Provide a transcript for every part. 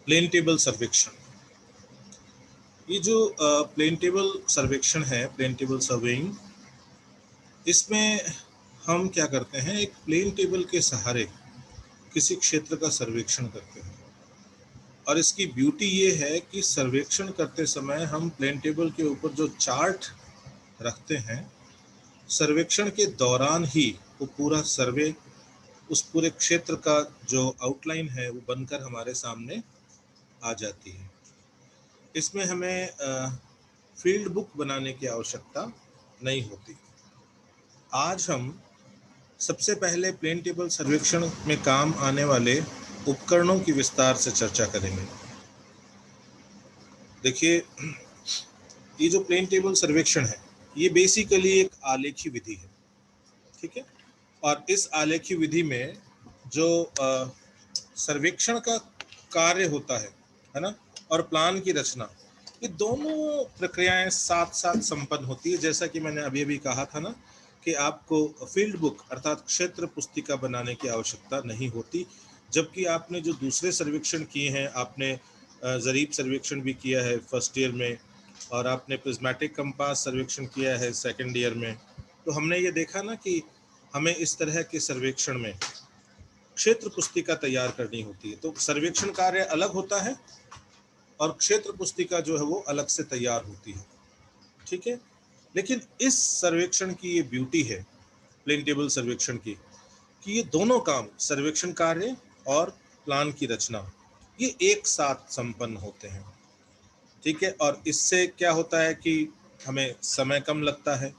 Plane table सर्वेक्षण। ये जो प्लेन टेबल सर्वेक्षण है, प्लेन टेबल सर्वेइंग, इसमें हम क्या करते हैं, एक प्लेन टेबल के सहारे किसी क्षेत्र का सर्वेक्षण करते हैं। और इसकी ब्यूटी ये है कि सर्वेक्षण करते समय हम प्लेन टेबल के ऊपर जो चार्ट रखते हैं, सर्वेक्षण के दौरान ही वो पूरा सर्वे, उस पूरे क्षेत्र का जो आउटलाइन है वो बनकर हमारे सामने आ जाती है। इसमें हमें फील्ड बुक बनाने की आवश्यकता नहीं होती। आज हम सबसे पहले प्लेन टेबल सर्वेक्षण में काम आने वाले उपकरणों की विस्तार से चर्चा करेंगे। देखिए, ये जो प्लेन टेबल सर्वेक्षण है, ये बेसिकली एक आलेखी विधि है, ठीक है। और इस आलेखी विधि में जो सर्वेक्षण का कार्य होता है ना, और प्लान की रचना, ये दोनों प्रक्रियाएं साथ साथ संपन्न होती है। जैसा कि मैंने अभी अभी कहा था ना कि आपको फील्ड बुक अर्थात क्षेत्र पुस्तिका बनाने की आवश्यकता नहीं होती, जबकि आपने जो दूसरे सर्वेक्षण किए हैं, आपने ज़रीब सर्वेक्षण भी किया है फर्स्ट ईयर में, और आपने प्रिज्मेटिक कंपास सर्वेक्षण किया है सेकेंड ईयर में। तो हमने ये देखा ना कि हमें इस तरह के सर्वेक्षण में क्षेत्र पुस्तिका तैयार करनी होती है। तो सर्वेक्षण कार्य अलग होता है और क्षेत्र पुस्तिका जो है वो अलग से तैयार होती है, ठीक है। लेकिन इस सर्वेक्षण की ये ब्यूटी है प्लेन टेबल सर्वेक्षण की, कि ये दोनों काम, सर्वेक्षण कार्य और प्लान की रचना, ये एक साथ संपन्न होते हैं, ठीक है। और इससे क्या होता है कि हमें समय कम लगता है,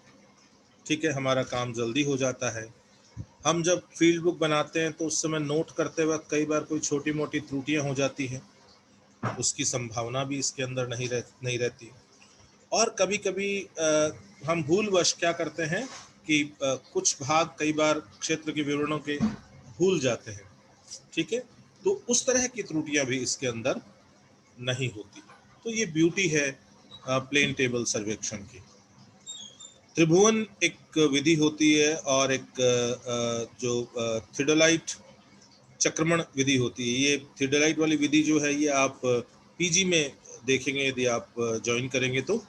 ठीक है, हमारा काम जल्दी हो जाता है। हम जब फील्ड बुक बनाते हैं तो उस समय नोट करते वक्त कई बार कोई छोटी मोटी त्रुटियां हो जाती हैं, उसकी संभावना भी इसके अंदर नहीं रहती। और कभी कभी हम भूलवश क्या करते हैं कि कुछ भाग कई बार क्षेत्र के विवरणों के भूल जाते हैं, ठीक है। तो उस तरह की त्रुटियां भी इसके अंदर नहीं होती। तो ये ब्यूटी है प्लेन टेबल सर्वेक्षण की। त्रिभुवन एक विधि होती है और एक जो थियोडोलाइट चक्रमण विधि होती है। ये थियोडोलाइट वाली विधि जो है, ये आप पीजी में देखेंगे यदि आप ज्वाइन करेंगे तो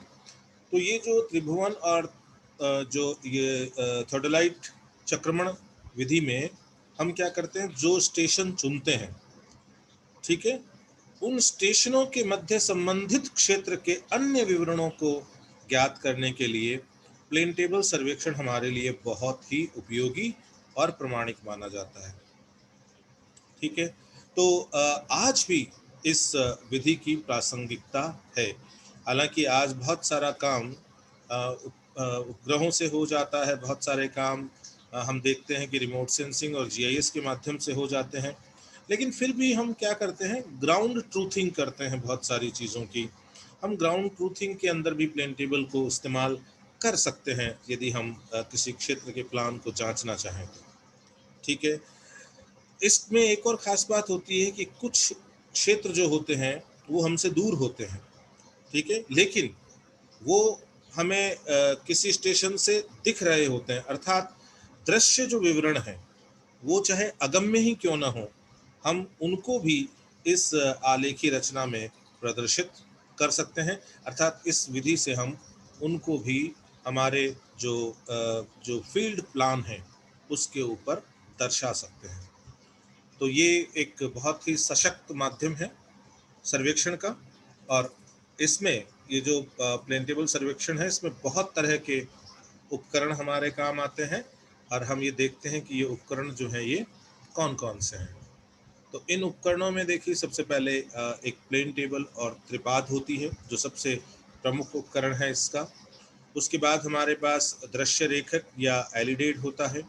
ये जो त्रिभुवन और जो ये थियोडोलाइट चक्रमण विधि में हम क्या करते हैं, जो स्टेशन चुनते हैं, ठीक है, उन स्टेशनों के मध्य संबंधित क्षेत्र के अन्य विवरणों को ज्ञात करने के लिए प्लेन टेबल सर्वेक्षण हमारे लिए बहुत ही उपयोगी और प्रमाणिक माना जाता है, ठीक है। तो आज भी इस विधि की प्रासंगिकता है। हालांकि आज बहुत सारा काम उपग्रहों से हो जाता है, बहुत सारे काम हम देखते हैं कि रिमोट सेंसिंग और जीआईएस के माध्यम से हो जाते हैं, लेकिन फिर भी हम क्या करते हैं, ग्राउंड ट्रूथिंग करते हैं बहुत सारी चीज़ों की। हम ग्राउंड ट्रूथिंग के अंदर भी प्लेन टेबल को इस्तेमाल कर सकते हैं यदि हम किसी क्षेत्र के प्लान को जांचना चाहें तो, ठीक है। इसमें एक और ख़ास बात होती है कि कुछ क्षेत्र जो होते हैं वो हमसे दूर होते हैं, ठीक है, लेकिन वो हमें किसी स्टेशन से दिख रहे होते हैं, अर्थात दृश्य जो विवरण है वो चाहे अगम्य ही क्यों ना हो, हम उनको भी इस आलेखी रचना में प्रदर्शित कर सकते हैं। अर्थात इस विधि से हम उनको भी हमारे जो फील्ड प्लान है उसके ऊपर दर्शा सकते हैं। तो ये एक बहुत ही सशक्त माध्यम है सर्वेक्षण का। और इसमें ये जो प्लेन टेबल सर्वेक्षण है, इसमें बहुत तरह के उपकरण हमारे काम आते हैं, और हम ये देखते हैं कि ये उपकरण जो हैं ये कौन कौन से हैं। तो इन उपकरणों में देखिए, सबसे पहले एक प्लेन टेबल और त्रिपाद होती है जो सबसे प्रमुख उपकरण है इसका। उसके बाद हमारे पास दृश्य रेखक या एलिडेट होता है,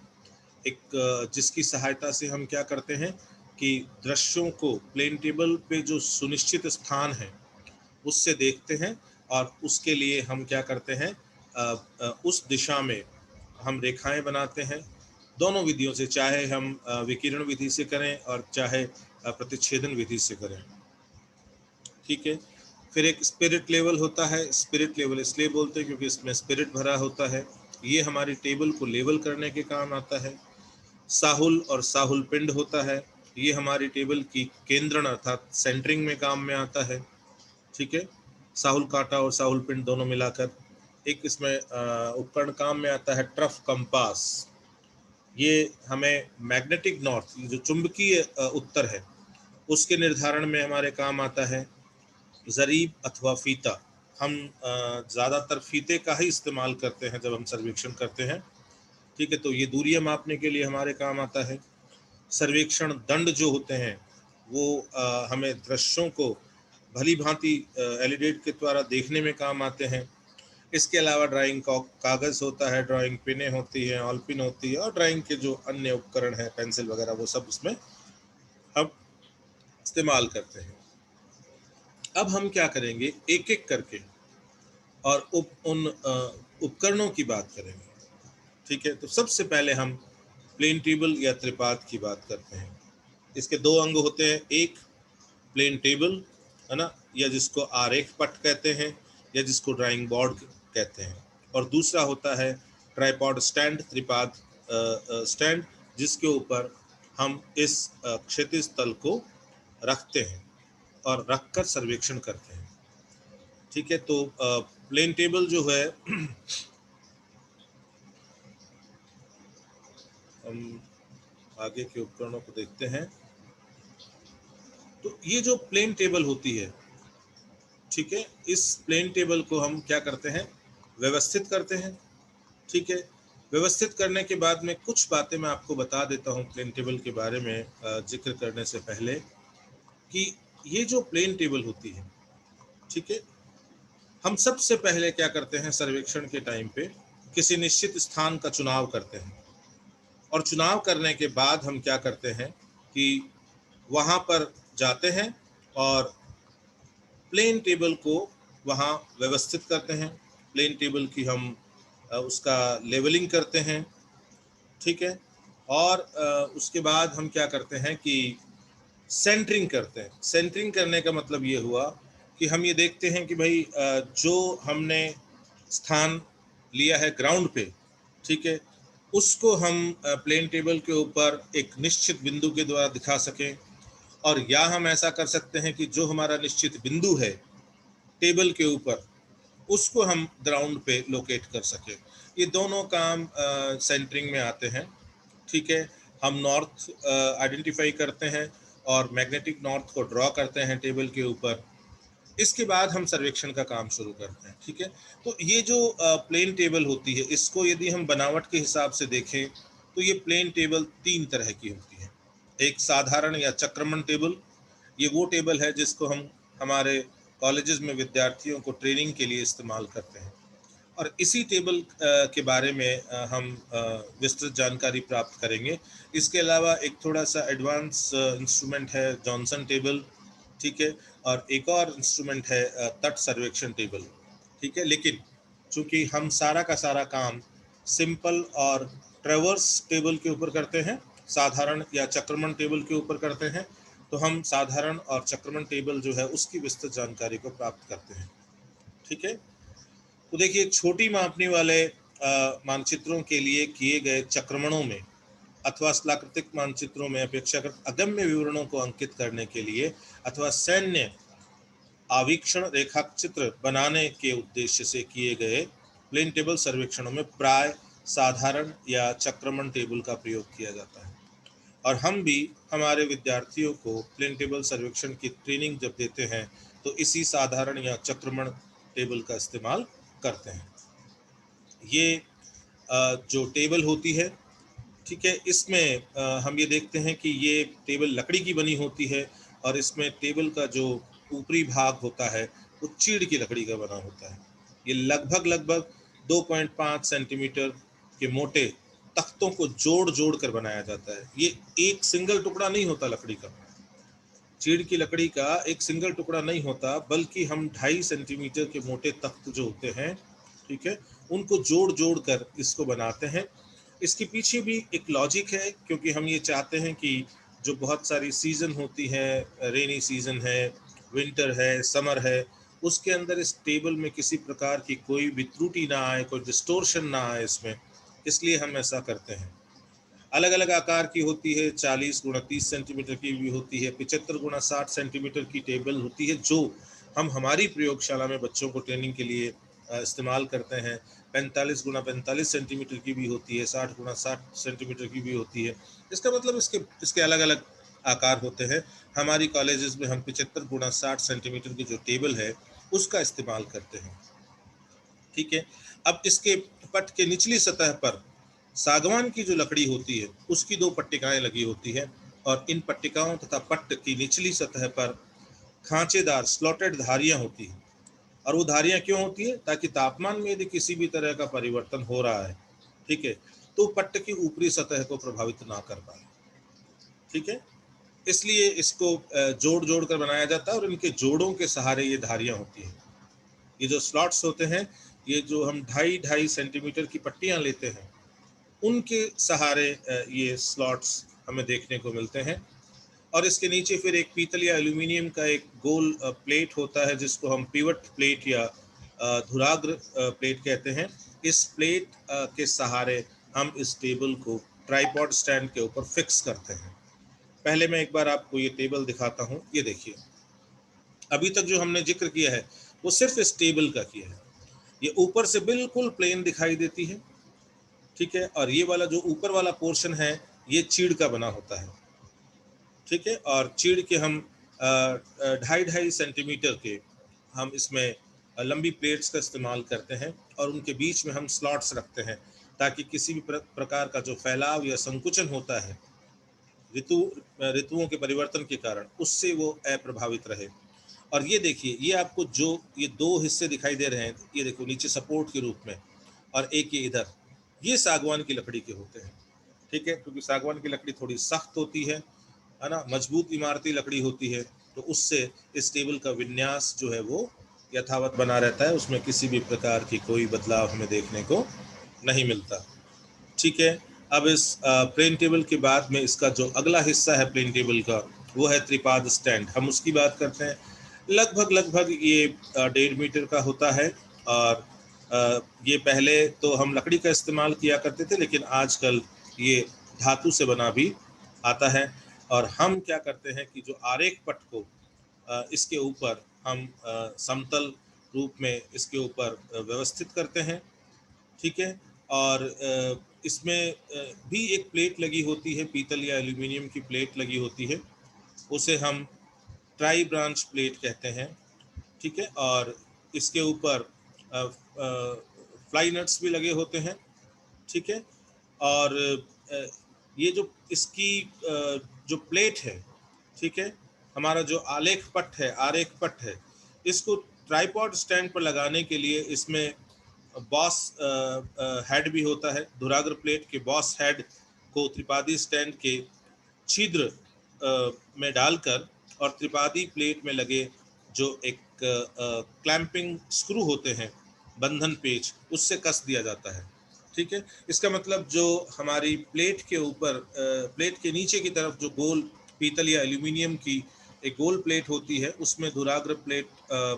एक जिसकी सहायता से हम क्या करते हैं कि दृश्यों को प्लेन टेबल पे जो सुनिश्चित स्थान है उससे देखते हैं, और उसके लिए हम क्या करते हैं, उस दिशा में हम रेखाएं बनाते हैं दोनों विधियों से, चाहे हम विकिरण विधि से करें और चाहे प्रतिच्छेदन विधि से करें, ठीक है। फिर एक स्पिरिट लेवल होता है। स्पिरिट लेवल इसलिए बोलते हैं क्योंकि इसमें स्पिरिट भरा होता है, ये हमारी टेबल को लेवल करने के काम आता है। साहुल और साहुल पिंड होता है, ये हमारी टेबल की केंद्रण अर्थात सेंटरिंग में काम में आता है, ठीक है। साहुल कांटा और साहुल पिंड दोनों मिलाकर। एक इसमें उपकरण काम में आता है ट्रफ कंपास। ये हमें मैग्नेटिक नॉर्थ, जो चुंबकीय उत्तर है, उसके निर्धारण में हमारे काम आता है। जरीब अथवा फीता, हम ज़्यादातर फीते का ही इस्तेमाल करते हैं जब हम सर्वेक्षण करते हैं, ठीक है। तो ये दूरियां मापने के लिए हमारे काम आता है। सर्वेक्षण दंड जो होते हैं वो हमें दृश्यों को भली भांति एलिडेट के द्वारा देखने में काम आते हैं। इसके अलावा ड्राइंग का कागज़ होता है, ड्राइंग पिनें होती हैं, ऑलपिन होती है, और ड्राइंग के जो अन्य उपकरण हैं, पेंसिल वगैरह, वो सब उसमें हम इस्तेमाल करते हैं। अब हम क्या करेंगे, एक एक करके और उन उपकरणों की बात करेंगे, ठीक है। तो सबसे पहले हम प्लेन टेबल या त्रिपाद की बात करते हैं। इसके दो अंग होते हैं, एक प्लेन टेबल है ना, या जिसको आरेख पट कहते हैं, या जिसको ड्राइंग बोर्ड कहते हैं, और दूसरा होता है ट्राइपॉड स्टैंड, त्रिपाद स्टैंड, जिसके ऊपर हम इस क्षैतिज तल को रखते हैं और रखकर सर्वेक्षण करते हैं, ठीक है। तो प्लेन टेबल जो है हम आगे के उपकरणों को देखते हैं। तो ये जो प्लेन टेबल होती है, ठीक है, इस प्लेन टेबल को हम क्या करते हैं, व्यवस्थित करते हैं, ठीक है। व्यवस्थित करने के बाद में कुछ बातें मैं आपको बता देता हूँ प्लेन टेबल के बारे में जिक्र करने से पहले, कि ये जो प्लेन टेबल होती है, ठीक है, हम सबसे पहले क्या करते हैं, सर्वेक्षण के टाइम पे किसी निश्चित स्थान का चुनाव करते हैं, और चुनाव करने के बाद हम क्या करते हैं कि वहाँ पर जाते हैं और प्लेन टेबल को वहाँ व्यवस्थित करते हैं। प्लेन टेबल की हम उसका लेवलिंग करते हैं, ठीक है। और उसके बाद हम क्या करते हैं कि सेंटरिंग करते हैं। सेंटरिंग करने का मतलब ये हुआ कि हम ये देखते हैं कि भाई जो हमने स्थान लिया है ग्राउंड पे, ठीक है, उसको हम प्लेन टेबल के ऊपर एक निश्चित बिंदु के द्वारा दिखा सकें, और या हम ऐसा कर सकते हैं कि जो हमारा निश्चित बिंदु है टेबल के ऊपर, उसको हम ग्राउंड पे लोकेट कर सकें। ये दोनों काम सेंटरिंग में आते हैं, ठीक है। हम नॉर्थ आइडेंटिफाई करते हैं और मैग्नेटिक नॉर्थ को ड्रॉ करते हैं टेबल के ऊपर। इसके बाद हम सर्वेक्षण का काम शुरू करते हैं, ठीक है। तो ये जो प्लेन टेबल होती है, इसको यदि हम बनावट के हिसाब से देखें तो ये प्लेन टेबल तीन तरह की होती है। एक साधारण या चक्रमण टेबल, ये वो टेबल है जिसको हम हमारे कॉलेजेस में विद्यार्थियों को ट्रेनिंग के लिए इस्तेमाल करते हैं, और इसी टेबल के बारे में हम विस्तृत जानकारी प्राप्त करेंगे। इसके अलावा एक थोड़ा सा एडवांस इंस्ट्रूमेंट है जॉनसन टेबल, ठीक है, और एक और इंस्ट्रूमेंट है तट सर्वेक्षण टेबल, ठीक है। लेकिन चूंकि हम सारा का सारा काम सिंपल और ट्रेवर्स टेबल के ऊपर करते हैं, साधारण या चक्रमण टेबल के ऊपर करते हैं, तो हम साधारण और चक्रमण टेबल जो है उसकी विस्तृत जानकारी को प्राप्त करते हैं, ठीक है। तो देखिए, छोटी मापनी वाले मानचित्रों के लिए किए गए चक्रमणों में अथवा स्थलाकृतिक मानचित्रों में अपेक्षाकृत अगम्य विवरणों को अंकित करने के लिए अथवा सैन्य आवीक्षण रेखा चित्र बनाने के उद्देश्य से किए गए प्लेन टेबल सर्वेक्षणों में प्राय साधारण या चक्रमण टेबल का प्रयोग किया जाता है, और हम भी हमारे विद्यार्थियों को प्लेन टेबल सर्वेक्षण की ट्रेनिंग जब देते हैं तो इसी साधारण या चक्रमण टेबल का इस्तेमाल करते हैं। ये जो टेबल होती है, ठीक है, इसमें हम ये देखते हैं कि ये टेबल लकड़ी की बनी होती है, और इसमें टेबल का जो ऊपरी भाग होता है वो चीड़ की लकड़ी का बना होता है। ये लगभग 2.5 सेंटीमीटर के मोटे तख्तों को जोड़ जोड़ कर बनाया जाता है। ये एक सिंगल टुकड़ा नहीं होता लकड़ी का, चीड़ की लकड़ी का एक सिंगल टुकड़ा नहीं होता, बल्कि हम 2.5 सेंटीमीटर के मोटे तख्त जो होते हैं, ठीक है, उनको जोड़ जोड़ कर इसको बनाते हैं। इसके पीछे भी एक लॉजिक है, क्योंकि हम ये चाहते हैं कि जो बहुत सारी सीज़न होती है, रेनी सीज़न है, विंटर है, समर है, उसके अंदर इस टेबल में किसी प्रकार की कोई भी त्रुटि ना आए, कोई डिस्टोर्शन ना आए इसमें, इसलिए हम ऐसा करते हैं। अलग अलग आकार की होती है, 40 गुणा 30 सेंटीमीटर की भी होती है, 75 गुणा 60 सेंटीमीटर की टेबल होती है जो हम हमारी प्रयोगशाला में बच्चों को ट्रेनिंग के लिए इस्तेमाल करते हैं। 45 गुणा 45 सेंटीमीटर की भी होती है, 60 गुणा 60 सेंटीमीटर की भी होती है। इसका मतलब इसके अलग अलग आकार होते हैं। हमारी कॉलेजेस में हम 75 गुणा 60 सेंटीमीटर की जो टेबल है उसका इस्तेमाल करते हैं। ठीक है, अब इसके पट के निचली सतह पर सागवान की जो लकड़ी होती है उसकी 2 पट्टिकाएं लगी होती है और इन पट्टिकाओं तथा पट्ट की निचली सतह पर खांचेदार स्लॉटेड धारियां होती हैं। और वो धारियां क्यों होती है? ताकि तापमान में यदि किसी भी तरह का परिवर्तन हो रहा है, ठीक है, तो पट्ट की ऊपरी सतह को प्रभावित ना कर पाए। ठीक है, इसलिए इसको जोड़ जोड़ कर बनाया जाता है और इनके जोड़ों के सहारे ये धारियां होती हैं। ये जो स्लॉट्स होते हैं, ये जो हम 2.5 सेंटीमीटर की पट्टियां लेते हैं उनके सहारे ये स्लॉट्स हमें देखने को मिलते हैं। और इसके नीचे फिर एक पीतल या एल्यूमिनियम का एक गोल प्लेट होता है जिसको हम पिवट प्लेट या धुराग्र प्लेट कहते हैं। इस प्लेट के सहारे हम इस टेबल को ट्राइपॉड स्टैंड के ऊपर फिक्स करते हैं। पहले मैं एक बार आपको ये टेबल दिखाता हूँ। ये देखिए, अभी तक जो हमने जिक्र किया है वो सिर्फ इस टेबल का किया है। ये ऊपर से बिल्कुल प्लेन दिखाई देती है, ठीक है, और ये वाला जो ऊपर वाला पोर्शन है ये चीड़ का बना होता है। ठीक है, और चीड़ के हम 2.5 सेंटीमीटर के हम इसमें लंबी प्लेट्स का इस्तेमाल करते हैं और उनके बीच में हम स्लॉट्स रखते हैं ताकि किसी भी प्रकार का जो फैलाव या संकुचन होता है ऋतुओं के परिवर्तन के कारण, उससे वो अप्रभावित रहे। और ये देखिए, ये आपको जो ये 2 हिस्से दिखाई दे रहे हैं, ये देखो नीचे सपोर्ट के रूप में और एक ये इधर, ये सागवान की लकड़ी के होते हैं। ठीक है, क्योंकि सागवान की लकड़ी थोड़ी सख्त होती है ना, मजबूत इमारती लकड़ी होती है, तो उससे इस टेबल का विन्यास जो है वो यथावत बना रहता है, उसमें किसी भी प्रकार की कोई बदलाव हमें देखने को नहीं मिलता। ठीक है, अब इस प्लेन टेबल के बाद में इसका जो अगला हिस्सा है प्लेन टेबल का, वो है त्रिपाद स्टैंड। हम उसकी बात करते हैं। लगभग ये 1.5 मीटर का होता है और ये पहले तो हम लकड़ी का इस्तेमाल किया करते थे, लेकिन आजकल ये धातु से बना भी आता है। और हम क्या करते हैं कि जो आरेख पट को इसके ऊपर हम समतल रूप में इसके ऊपर व्यवस्थित करते हैं। ठीक है, और इसमें भी एक प्लेट लगी होती है, पीतल या एल्यूमिनियम की प्लेट लगी होती है, उसे हम ट्राई ब्रांच प्लेट कहते हैं। ठीक है, और इसके ऊपर फ्लाई नट्स भी लगे होते हैं। ठीक है, और ये जो इसकी जो प्लेट है, ठीक है, हमारा जो आरेख पट है, इसको ट्राइपॉड स्टैंड पर लगाने के लिए इसमें बॉस हेड भी होता है। धुराग्र प्लेट के बॉस हेड को त्रिपादी स्टैंड के छिद्र में डालकर और त्रिपादी प्लेट में लगे जो एक क्लैंपिंग स्क्रू होते हैं, बंधन पेच, उससे कस दिया जाता है। ठीक है, इसका मतलब जो हमारी प्लेट के ऊपर प्लेट के नीचे की तरफ जो गोल पीतल या एल्यूमिनियम की एक गोल प्लेट होती है, उसमें धुराग्र प्लेट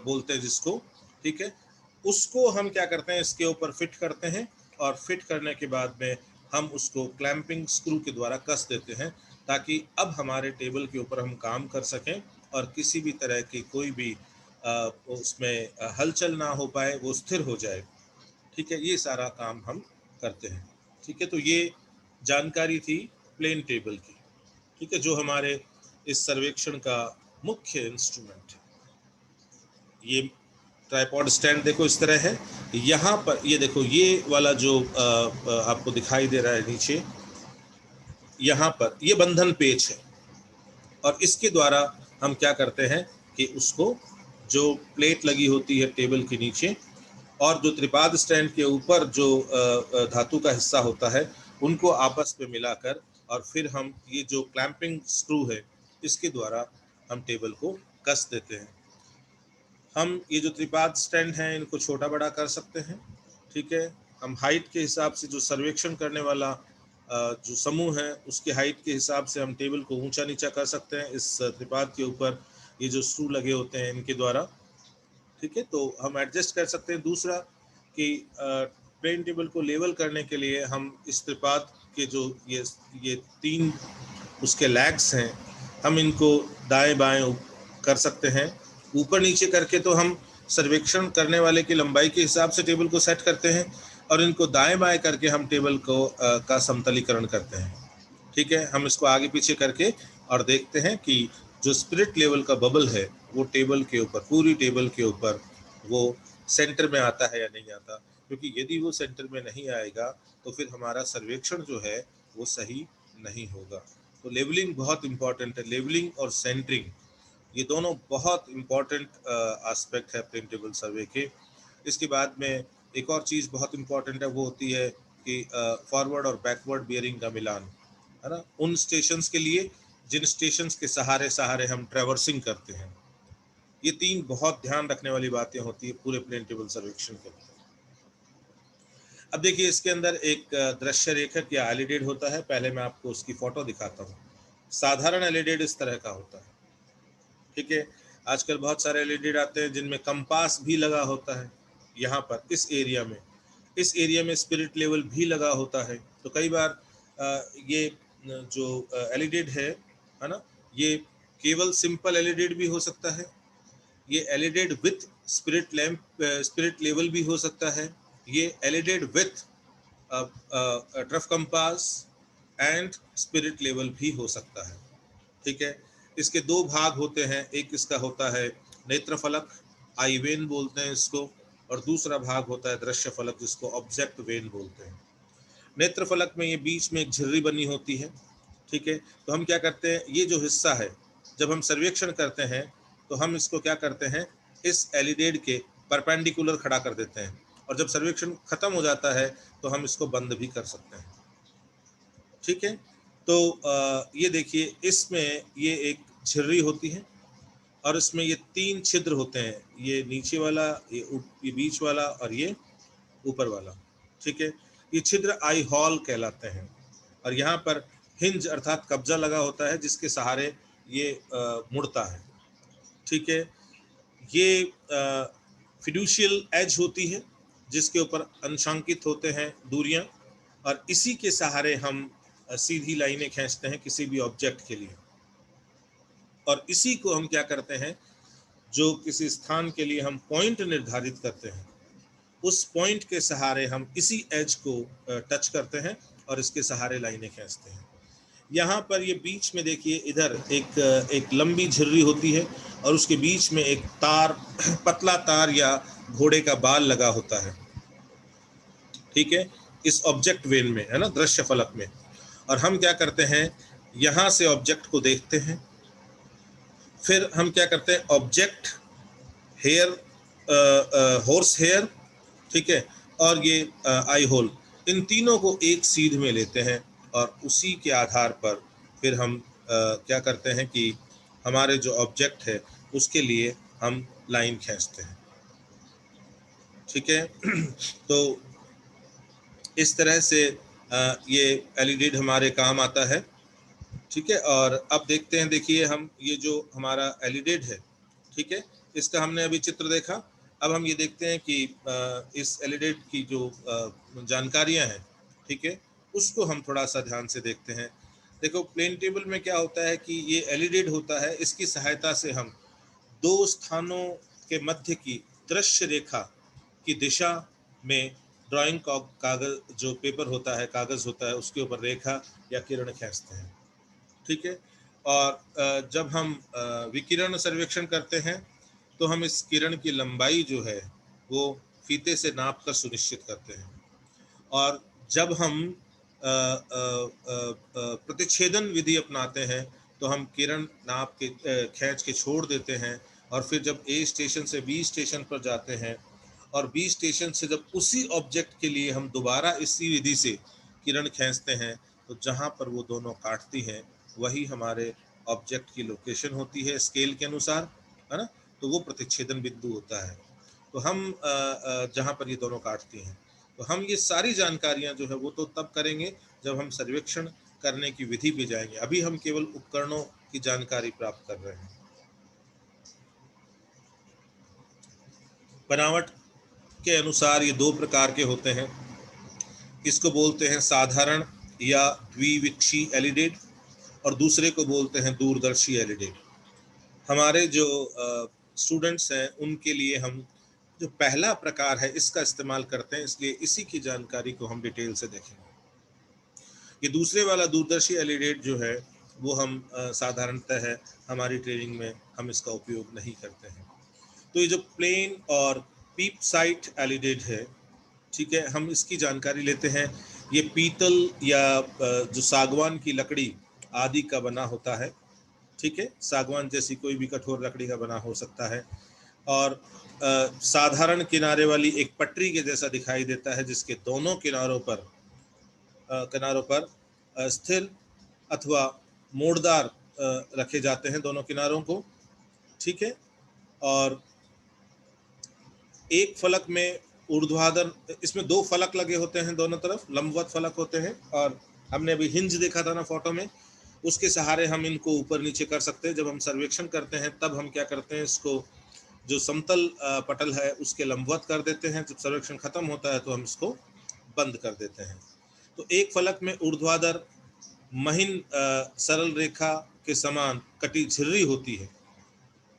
बोलते हैं जिसको। ठीक है, उसको हम क्या करते हैं, इसके ऊपर फिट करते हैं और फिट करने के बाद में हम उसको क्लैंपिंग स्क्रू के द्वारा कस देते हैं ताकि अब हमारे टेबल के ऊपर हम काम कर सकें और किसी भी तरह की कोई भी उसमें हलचल ना हो पाए, वो स्थिर हो जाए। ठीक है, ये सारा काम हम करते हैं। ठीक है, तो ये जानकारी थी प्लेन टेबल की। ठीक है, जो हमारे इस सर्वेक्षण का मुख्य इंस्ट्रूमेंट है। ये ट्राइपॉड स्टैंड देखो इस तरह है। यहाँ पर ये देखो, ये वाला जो आपको दिखाई दे रहा है नीचे, यहाँ पर ये बंधन पेच है और इसके द्वारा हम क्या करते हैं कि उसको जो प्लेट लगी होती है टेबल के नीचे और जो त्रिपाद स्टैंड के ऊपर जो धातु का हिस्सा होता है, उनको आपस में मिलाकर और फिर हम ये जो क्लैंपिंग स्क्रू है इसके द्वारा हम टेबल को कस देते हैं। हम ये जो त्रिपाद स्टैंड हैं इनको छोटा बड़ा कर सकते हैं। ठीक है, हम हाइट के हिसाब से जो सर्वेक्षण करने वाला जो समूह है उसके हाइट के हिसाब से हम टेबल को ऊंचा नीचा कर सकते हैं इस त्रिपाद के ऊपर ये जो स्क्रू लगे होते हैं इनके द्वारा। ठीक है, तो हम एडजस्ट कर सकते हैं। दूसरा कि प्लेन टेबल को लेवल करने के लिए हम इस त्रिपाद के जो ये 3 उसके लैग्स हैं, हम इनको दाएं बाएं कर सकते हैं। ऊपर नीचे करके तो हम सर्वेक्षण करने वाले की लंबाई के हिसाब से टेबल को सेट करते हैं, और इनको दाएं बाएं करके हम टेबल को का समतलीकरण करते हैं। ठीक है, हम इसको आगे पीछे करके और देखते हैं कि जो स्पिरिट लेवल का बबल है वो टेबल के ऊपर, पूरी टेबल के ऊपर वो सेंटर में आता है या नहीं आता। क्योंकि यदि वो सेंटर में नहीं आएगा तो फिर हमारा सर्वेक्षण जो है वो सही नहीं होगा। तो लेवलिंग बहुत इंपॉर्टेंट है। लेवलिंग और सेंटरिंग ये दोनों बहुत इंपॉर्टेंट एस्पेक्ट है प्लेन टेबल सर्वे के। इसके बाद में एक और चीज़ बहुत इंपॉर्टेंट है, वो होती है कि फॉरवर्ड और बैकवर्ड बियरिंग का मिलान, है ना, उन स्टेशंस के लिए जिन स्टेशंस के सहारे सहारे हम ट्रैवर्सिंग करते हैं। ये 3 बहुत ध्यान रखने वाली बातें होती है पूरे प्लेन टेबल सर्वेक्षण के अंदर। अब देखिए, इसके अंदर एक दृश्य रेखक या एलिडेड होता है। पहले मैं आपको उसकी फोटो दिखाता हूँ। साधारण एलिडेड इस तरह का होता है। ठीक है, आजकल बहुत सारे एलिडेड आते हैं जिनमें कंपास भी लगा होता है। यहाँ पर इस एरिया में स्पिरिट लेवल भी लगा होता है। तो कई बार ये जो एलिडेड है ना, ये केवल सिंपल एलिडेड भी हो सकता है, ये elided with spirit lamp spirit level भी हो सकता है, ये elided with trough compass and spirit level भी हो सकता है। ठीक है, इसके 2 भाग होते हैं। एक इसका होता है नेत्र फलक, आई वेन बोलते हैं इसको, और दूसरा भाग होता है दृश्य फलक, जिसको ऑब्जेक्ट वेन बोलते हैं। नेत्र फलक में ये बीच में एक झिर्री बनी होती है। ठीक है, तो हम क्या करते हैं, ये जो हिस्सा है जब हम सर्वेक्षण करते हैं तो हम इसको क्या करते हैं, इस एलिडेड के परपेंडिकुलर खड़ा कर देते हैं, और जब सर्वेक्षण खत्म हो जाता है तो हम इसको बंद भी कर सकते हैं। ठीक है, तो ये देखिए, इसमें ये एक झिर्री होती है और इसमें ये 3 छिद्र होते हैं, ये नीचे वाला, ये बीच वाला और ये ऊपर वाला। ठीक है, ये छिद्र आई हॉल कहलाते हैं, और यहाँ पर हिंज अर्थात कब्जा लगा होता है जिसके सहारे ये मुड़ता है। ठीक है, ये फिड्यूशियल एज होती है जिसके ऊपर अंशांकित होते हैं दूरियां, और इसी के सहारे हम सीधी लाइनें खींचते हैं किसी भी ऑब्जेक्ट के लिए। और इसी को हम क्या करते हैं, जो किसी स्थान के लिए हम पॉइंट निर्धारित करते हैं, उस पॉइंट के सहारे हम इसी एज को टच करते हैं और इसके सहारे लाइनें खींचते हैं। यहाँ पर ये बीच में देखिए, इधर एक लंबी झिर्री होती है और उसके बीच में एक तार, पतला तार या घोड़े का बाल लगा होता है। ठीक है, इस ऑब्जेक्ट वेन में, है ना, दृश्य फलक में। और हम क्या करते हैं, यहाँ से ऑब्जेक्ट को देखते हैं, फिर हम क्या करते हैं, ऑब्जेक्ट, हेयर, हॉर्स हेयर, ठीक है, और ये आई होल, इन तीनों को एक सीध में लेते हैं, और उसी के आधार पर फिर हम क्या करते हैं कि हमारे जो ऑब्जेक्ट है उसके लिए हम लाइन खींचते हैं। ठीक है, तो इस तरह से ये एलिडेड हमारे काम आता है। ठीक है, और अब देखते हैं, देखिए हम ये जो हमारा एलिडेड है, ठीक है, इसका हमने अभी चित्र देखा। अब हम ये देखते हैं कि इस एलिडेड की जो जानकारियां हैं, ठीक है, उसको हम थोड़ा सा ध्यान से देखते हैं। देखो, प्लेन टेबल में क्या होता है कि ये एलिडेड होता है, इसकी सहायता से हम 2 स्थानों के मध्य की दृश्य रेखा की दिशा में ड्राइंग का कागज, जो पेपर होता है, कागज होता है, उसके ऊपर रेखा या किरण खींचते हैं। ठीक है, और जब हम विकिरण सर्वेक्षण करते हैं तो हम इस किरण की लंबाई जो है वो फीते से नाप कर सुनिश्चित करते हैं। और जब हम प्रतिच्छेदन विधि अपनाते हैं तो हम किरण नाप के खींच के छोड़ देते हैं, और फिर जब ए स्टेशन से बी स्टेशन पर जाते हैं और बी स्टेशन से जब उसी ऑब्जेक्ट के लिए हम दोबारा इसी विधि से किरण खींचते हैं, तो जहाँ पर वो दोनों काटती हैं वही हमारे ऑब्जेक्ट की लोकेशन होती है स्केल के अनुसार, है ना। तो वो प्रतिच्छेदन बिंदु होता है। तो हम जहाँ पर ये दोनों काटती हैं, तो हम ये सारी जानकारियां जो है वो तो तब करेंगे जब हम सर्वेक्षण करने की विधि पे जाएंगे। अभी हम केवल उपकरणों की जानकारी प्राप्त कर रहे हैं। बनावट के अनुसार ये 2 प्रकार के होते हैं। इसको बोलते हैं साधारण या द्विविक्षी एलिडेड, और दूसरे को बोलते हैं दूरदर्शी एलिडेड। हमारे जो स्टूडेंट्स हैं उनके लिए हम जो पहला प्रकार है इसका इस्तेमाल करते हैं, इसलिए इसी की जानकारी को हम डिटेल से देखेंगे। ये दूसरे वाला दूरदर्शी एलिडेड जो है वो हम साधारणतः है हमारी ट्रेनिंग में हम इसका उपयोग नहीं करते हैं। तो ये जो प्लेन और पीप साइट एलिडेड है, ठीक है, हम इसकी जानकारी लेते हैं। ये पीतल या जो सागवान की लकड़ी आदि का बना होता है, ठीक है, सागवान जैसी कोई भी कठोर लकड़ी का बना हो सकता है, और साधारण किनारे वाली एक पटरी के जैसा दिखाई देता है, जिसके दोनों किनारों पर स्थिर अथवा मोड़दार रखे जाते हैं दोनों किनारों को, ठीक है। और एक फलक में ऊर्ध्वाधर, इसमें दो फलक लगे होते हैं दोनों तरफ, लंबवत फलक होते हैं, और हमने अभी हिंज देखा था ना फोटो में, उसके सहारे हम इनको ऊपर नीचे कर सकते हैं। जब हम सर्वेक्षण करते हैं तब हम क्या करते हैं, इसको जो समतल पटल है उसके लंबवत कर देते हैं। जब सर्वेक्षण खत्म होता है तो हम इसको बंद कर देते हैं। तो एक फलक में ऊर्ध्वाधर महीन सरल रेखा के समान कटी झिर्री होती है,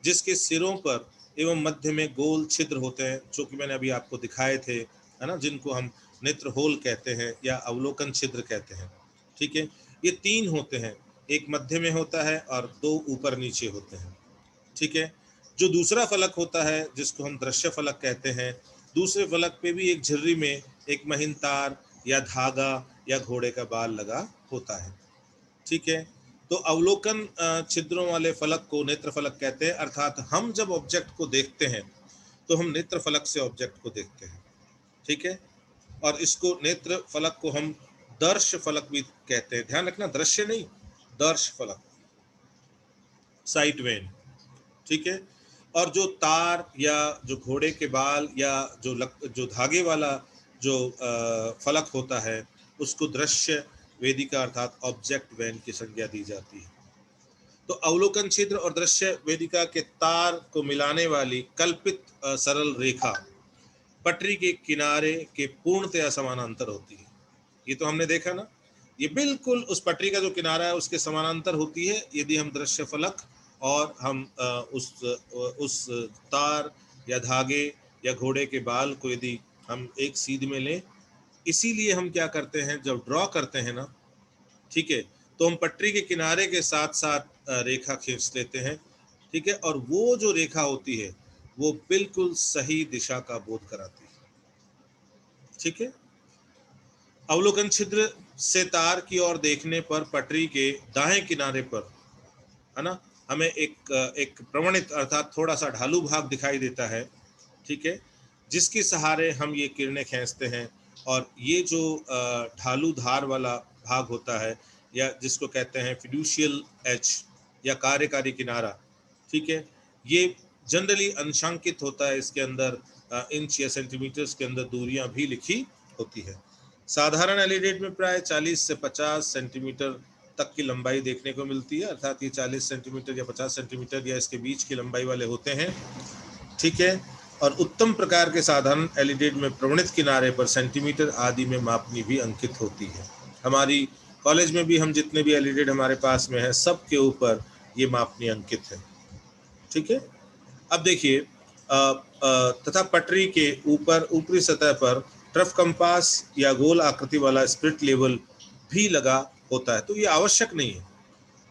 जिसके सिरों पर एवं मध्य में गोल छिद्र होते हैं, जो कि मैंने अभी आपको दिखाए थे, है ना, जिनको हम नेत्र होल कहते हैं या अवलोकन छिद्र कहते हैं, ठीक है। ये तीन होते हैं, एक मध्य में होता है और दो ऊपर नीचे होते हैं, ठीक है। जो दूसरा फलक होता है जिसको हम दृश्य फलक कहते हैं, दूसरे फलक पे भी एक झिर्री में एक महीन तार या धागा या घोड़े का बाल लगा होता है, ठीक है। तो अवलोकन छिद्रों वाले फलक को नेत्र फलक कहते हैं, अर्थात हम जब ऑब्जेक्ट को देखते हैं तो हम नेत्र फलक से ऑब्जेक्ट को देखते हैं, ठीक है। और इसको नेत्र फलक को हम दर्श फलक भी कहते हैं। ध्यान रखना, दृश्य नहीं, दर्श फलक, साइट वेन, ठीक है। और जो तार या जो घोड़े के बाल या जो धागे वाला जो फलक होता है उसको दृश्य वेदिका अर्थात ऑब्जेक्ट वैन की संज्ञा दी जाती है। तो अवलोकन छिद्र और दृश्य वेदिका के तार को मिलाने वाली कल्पित सरल रेखा पटरी के किनारे के पूर्णतया समानांतर होती है। ये तो हमने देखा ना, ये बिल्कुल उस पटरी का जो किनारा है उसके समानांतर होती है। यदि हम दृश्य फलक और हम उस तार या धागे या घोड़े के बाल को यदि हम एक सीध में लें, इसीलिए हम क्या करते हैं जब ड्रॉ करते हैं ना, ठीक है, तो हम पटरी के किनारे के साथ साथ रेखा खींच लेते हैं, ठीक है। और वो जो रेखा होती है वो बिल्कुल सही दिशा का बोध कराती है, ठीक है। अवलोकन छिद्र से तार की ओर देखने पर पटरी के दाएं किनारे पर, है ना, हमें एक प्रवणित अर्थात थोड़ा सा ढालू भाग दिखाई देता है, ठीक है, जिसके सहारे हम ये किरणें खींचते हैं। और ये जो ढालू धार वाला भाग होता है या जिसको कहते हैं फिड्यूशियल एज या कार्यकारी किनारा, ठीक है, ये जनरली अंशांकित होता है। इसके अंदर इंच या सेंटीमीटर्स के अंदर दूरियां भी लिखी होती है। साधारण एलिडेट में प्राय 40 से 50 सेंटीमीटर तक की लंबाई देखने को मिलती है, अर्थात ये 40 सेंटीमीटर या 50 सेंटीमीटर या इसके बीच की लंबाई वाले होते हैं, ठीक है। और उत्तम प्रकार के साधारण एलिडेट में प्रवणित किनारे पर सेंटीमीटर आदि में मापनी भी अंकित होती है। हमारी कॉलेज में भी हम जितने भी एलिडेट हमारे पास में है सब के ऊपर ये मापनी अंकित है, ठीक है। अब देखिए तथा पटरी के ऊपर ऊपरी सतह पर ट्रफ कंपास या गोल आकृति वाला स्पिरिट लेवल भी लगा होता है। तो ये आवश्यक नहीं है।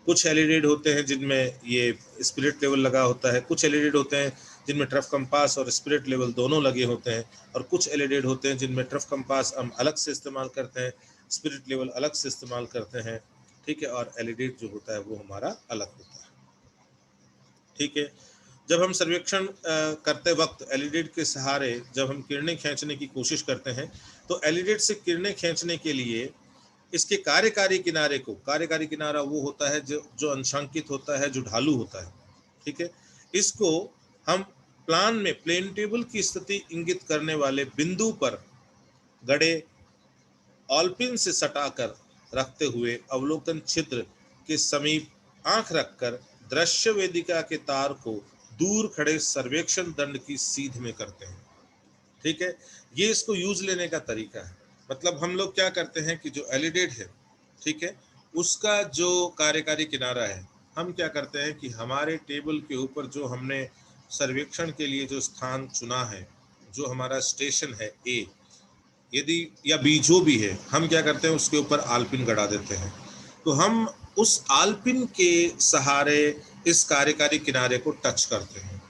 कुछ एलिडेट होते हैं जिनमें ये स्पिरिट लेवल लगा होता है, कुछ एलिडेट होते हैं जिनमें ट्रफ कंपास और स्पिरिट लेवल दोनों लगे होते हैं, और कुछ एलिडेट होते हैं जिनमें ट्रफ कंपास हम अलग से इस्तेमाल करते हैं, स्पिरिट लेवल अलग से इस्तेमाल करते हैं, ठीक है। और एलिडेट जो होता है वो हमारा अलग होता है, ठीक है। जब हम सर्वेक्षण करते वक्त एलिडेट के सहारे जब हम किरणें खींचने की कोशिश करते हैं तो एलिडेट से किरणें खींचने के लिए इसके कार्यकारी किनारे को, कार्यकारी किनारा वो होता है जो अंशांकित होता है, जो ढालू होता है, ठीक है, इसको हम प्लान में प्लेन टेबल की स्थिति इंगित करने वाले बिंदु पर गड़े ऑलपिन से सटाकर रखते हुए अवलोकन छिद्र के समीप आंख रखकर दृश्य वेदिका के तार को दूर खड़े सर्वेक्षण दंड की सीध में करते हैं, ठीक है। ये इसको यूज लेने का तरीका है। मतलब हम लोग क्या करते हैं कि जो एलिडेट है ठीक है, उसका जो कार्यकारी किनारा है, हम क्या करते हैं कि हमारे टेबल के ऊपर जो हमने सर्वेक्षण के लिए जो स्थान चुना है, जो हमारा स्टेशन है ए, यदि या बी जो भी है, हम क्या करते हैं उसके ऊपर आलपिन गड़ा देते हैं। तो हम उस आलपिन के सहारे इस कार्यकारी किनारे को टच करते हैं।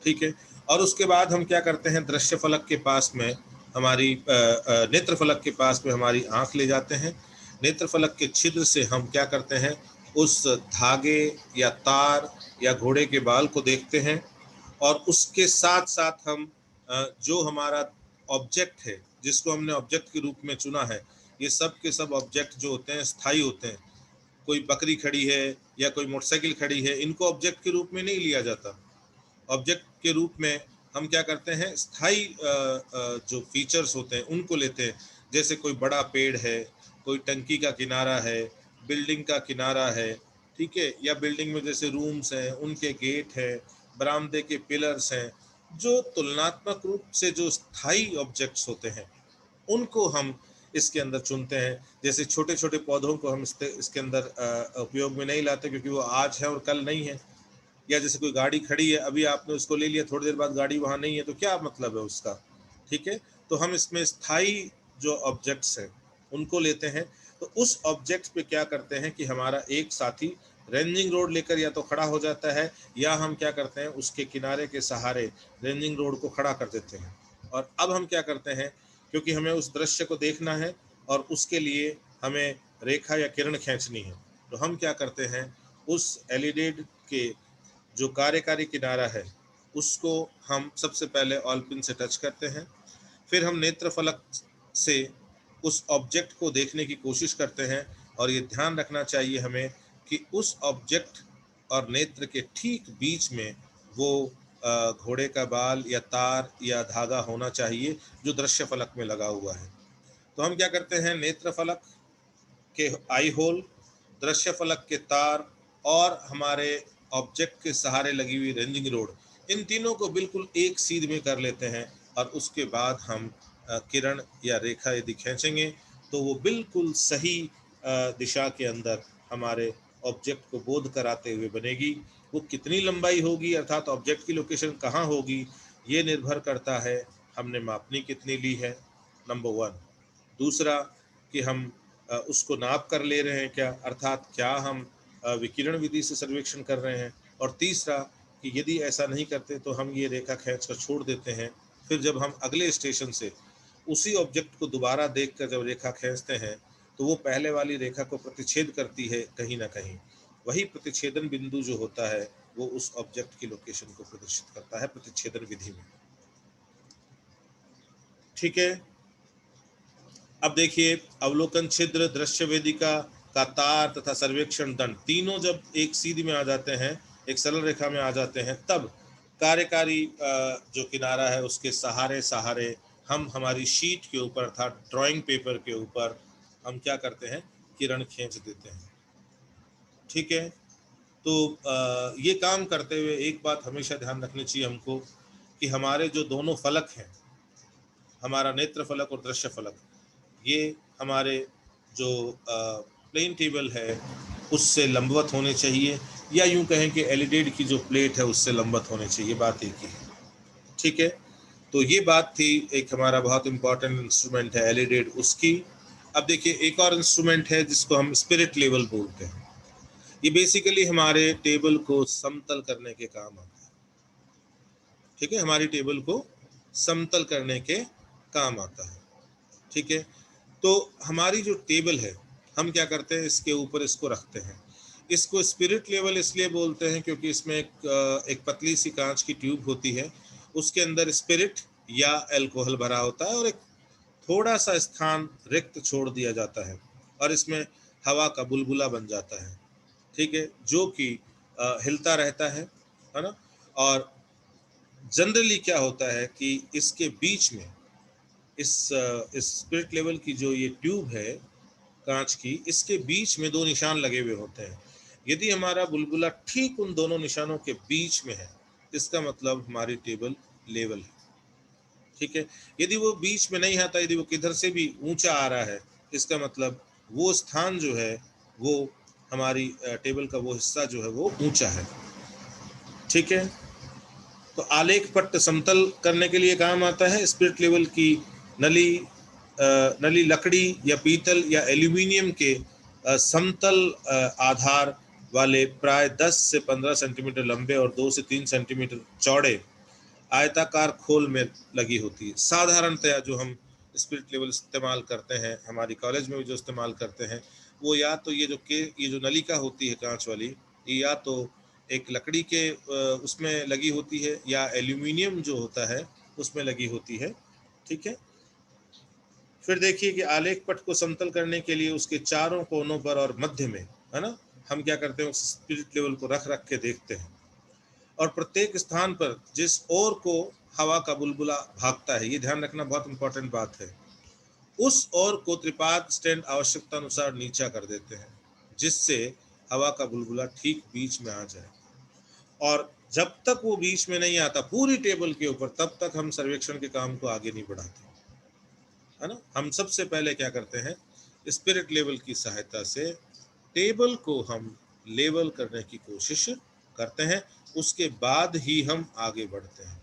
ठीक है, और उसके बाद हम क्या करते हैं, दृश्य फलक के पास में हमारी नेत्र फलक के पास में हमारी आंख ले जाते हैं। नेत्र फलक के छिद्र से हम क्या करते हैं, उस धागे या तार या घोड़े के बाल को देखते हैं, और उसके साथ साथ हम जो हमारा ऑब्जेक्ट है, जिसको हमने ऑब्जेक्ट के रूप में चुना है, ये सब के सब ऑब्जेक्ट जो होते हैं स्थायी होते हैं। कोई बकरी खड़ी है या कोई मोटरसाइकिल खड़ी है, इनको ऑब्जेक्ट के रूप में नहीं लिया जाता। ऑब्जेक्ट के रूप में हम क्या करते हैं, स्थायी जो फीचर्स होते हैं उनको लेते हैं। जैसे कोई बड़ा पेड़ है, कोई टंकी का किनारा है, बिल्डिंग का किनारा है, ठीक है, या बिल्डिंग में जैसे रूम्स हैं, उनके गेट है, बरामदे के पिलर्स हैं, जो तुलनात्मक रूप से जो स्थायी ऑब्जेक्ट्स होते हैं उनको हम इसके अंदर चुनते हैं। जैसे छोटे छोटे पौधों को हम इसके अंदर उपयोग में नहीं लाते, क्योंकि वो आज है और कल नहीं है। या जैसे कोई गाड़ी खड़ी है, अभी आपने उसको ले लिया, थोड़ी देर बाद गाड़ी वहाँ नहीं है, तो क्या मतलब है उसका। ठीक है, तो हम इसमें स्थायी जो ऑब्जेक्ट्स हैं उनको लेते हैं। तो उस ऑब्जेक्ट पे क्या करते हैं कि हमारा एक साथी रेंजिंग रोड लेकर या तो खड़ा हो जाता है, या हम क्या करते हैं उसके किनारे के सहारे रेंजिंग रोड को खड़ा कर देते हैं। और अब हम क्या करते हैं, क्योंकि हमें उस दृश्य को देखना है और उसके लिए हमें रेखा या किरण खींचनी है, तो हम क्या करते हैं, उस एलिडेड के जो कार्यकारी किनारा है उसको हम सबसे पहले ऑलपिन से टच करते हैं। फिर हम नेत्र फलक से उस ऑब्जेक्ट को देखने की कोशिश करते हैं, और ये ध्यान रखना चाहिए हमें कि उस ऑब्जेक्ट और नेत्र के ठीक बीच में वो घोड़े का बाल या तार या धागा होना चाहिए जो दृश्य फलक में लगा हुआ है। तो हम क्या करते हैं, नेत्र फलक के आई होल, दृश्य फलक के तार और हमारे ऑब्जेक्ट के सहारे लगी हुई रेंजिंग रोड, इन तीनों को बिल्कुल एक सीध में कर लेते हैं। और उसके बाद हम किरण या रेखा यदि खींचेंगे तो वो बिल्कुल सही दिशा के अंदर हमारे ऑब्जेक्ट को बोध कराते हुए बनेगी। वो कितनी लंबाई होगी, अर्थात ऑब्जेक्ट की लोकेशन कहाँ होगी, ये निर्भर करता है हमने मापनी कितनी ली है, नंबर वन। दूसरा कि हम उसको नाप कर ले रहे हैं क्या, अर्थात क्या हम विकिरण विधि से सर्वेक्षण कर रहे हैं। और तीसरा कि यदि ऐसा नहीं करते तो हम ये रेखा खींच कर छोड़ देते हैं। फिर जब हम अगले स्टेशन से उसी ऑब्जेक्ट को दोबारा देखकर जब रेखा खींचते हैं तो वो पहले वाली रेखा को प्रतिच्छेद करती है कहीं ना कहीं। वही प्रतिच्छेदन बिंदु जो होता है वो उस ऑब्जेक्ट की लोकेशन को प्रदर्शित करता है प्रतिच्छेदन विधि में। ठीक है, अब देखिए, अवलोकन छिद्र, दृश्य वेदिका का तार तथा सर्वेक्षण दंड तीनों जब एक सीधी में आ जाते हैं, एक सरल रेखा में आ जाते हैं, तब कार्यकारी जो किनारा है उसके सहारे सहारे हम हमारी शीट के ऊपर अर्थात ड्राइंग पेपर के ऊपर हम क्या करते हैं, किरण खींच देते हैं। ठीक है, तो ये काम करते हुए एक बात हमेशा ध्यान रखनी चाहिए हमको कि हमारे जो दोनों फलक हैं, हमारा नेत्र फलक और दृश्य फलक, ये हमारे जो प्लेन टेबल है उससे लंबवत होने चाहिए, या यूं कहें कि एलिडेड की जो प्लेट है उससे लंबवत होने चाहिए, बात एक ही है। ठीक है, तो ये बात थी, एक हमारा बहुत इंपॉर्टेंट इंस्ट्रूमेंट है एलिडेड उसकी। अब देखिए, एक और इंस्ट्रूमेंट है जिसको हम स्पिरिट लेवल बोलते हैं। ये बेसिकली हमारे टेबल को समतल करने के काम आता है। ठीक है, हमारी टेबल को समतल करने के काम आता है। ठीक है, तो हमारी जो टेबल है हम क्या करते हैं, इसके ऊपर इसको रखते हैं। इसको स्पिरिट लेवल इसलिए बोलते हैं क्योंकि इसमें एक पतली सी कांच की ट्यूब होती है, उसके अंदर स्पिरिट या अल्कोहल भरा होता है, और एक थोड़ा सा स्थान रिक्त छोड़ दिया जाता है, और इसमें हवा का बुलबुला बन जाता है। ठीक है, जो कि हिलता रहता है ना। और जनरली क्या होता है कि इसके बीच में इस स्पिरिट लेवल की जो ये ट्यूब है कांच की, इसके बीच में दो निशान लगे हुए होते हैं। यदि हमारा बुलबुला ठीक उन दोनों निशानों के बीच में है, इसका मतलब हमारी टेबल लेवल है। ठीक है, यदि वो बीच में नहीं आता, यदि वो किधर से भी ऊंचा आ रहा है, इसका मतलब वो स्थान जो है वो हमारी टेबल का वो हिस्सा जो है वो ऊंचा है। ठीक है, तो आलेख पट्ट समतल करने के लिए काम आता है। स्पिरिट लेवल की नली नली लकड़ी या पीतल या एल्यूमिनियम के समतल आधार वाले प्राय 10 से 15 सेंटीमीटर लंबे और 2 से 3 सेंटीमीटर चौड़े आयताकार खोल में लगी होती है। साधारणतया जो हम स्पिरिट लेवल इस्तेमाल करते हैं, हमारी कॉलेज में भी जो इस्तेमाल करते हैं, वो या तो ये जो नलिका होती है कांच वाली, ये या तो एक लकड़ी के उसमें लगी होती है या एल्यूमिनियम जो होता है उसमें लगी होती है। ठीक है, फिर देखिए कि आलेख पट को समतल करने के लिए उसके चारों कोनों पर और मध्य में, है ना, हम क्या करते हैं, उस स्पिरिट लेवल को रख रख के देखते हैं और प्रत्येक स्थान पर जिस ओर को हवा का बुलबुला भागता है, ये ध्यान रखना बहुत इंपॉर्टेंट बात है, उस ओर को त्रिपाद स्टैंड आवश्यकता अनुसार नीचा कर देते हैं, जिससे हवा का बुलबुला ठीक बीच में आ जाए। और जब तक वो बीच में नहीं आता पूरी टेबल के ऊपर, तब तक हम सर्वेक्षण के काम को आगे नहीं बढ़ाते, है ना। हम सबसे पहले क्या करते हैं, स्पिरिट लेवल की सहायता से टेबल को हम लेवल करने की कोशिश करते हैं, उसके बाद ही हम आगे बढ़ते हैं।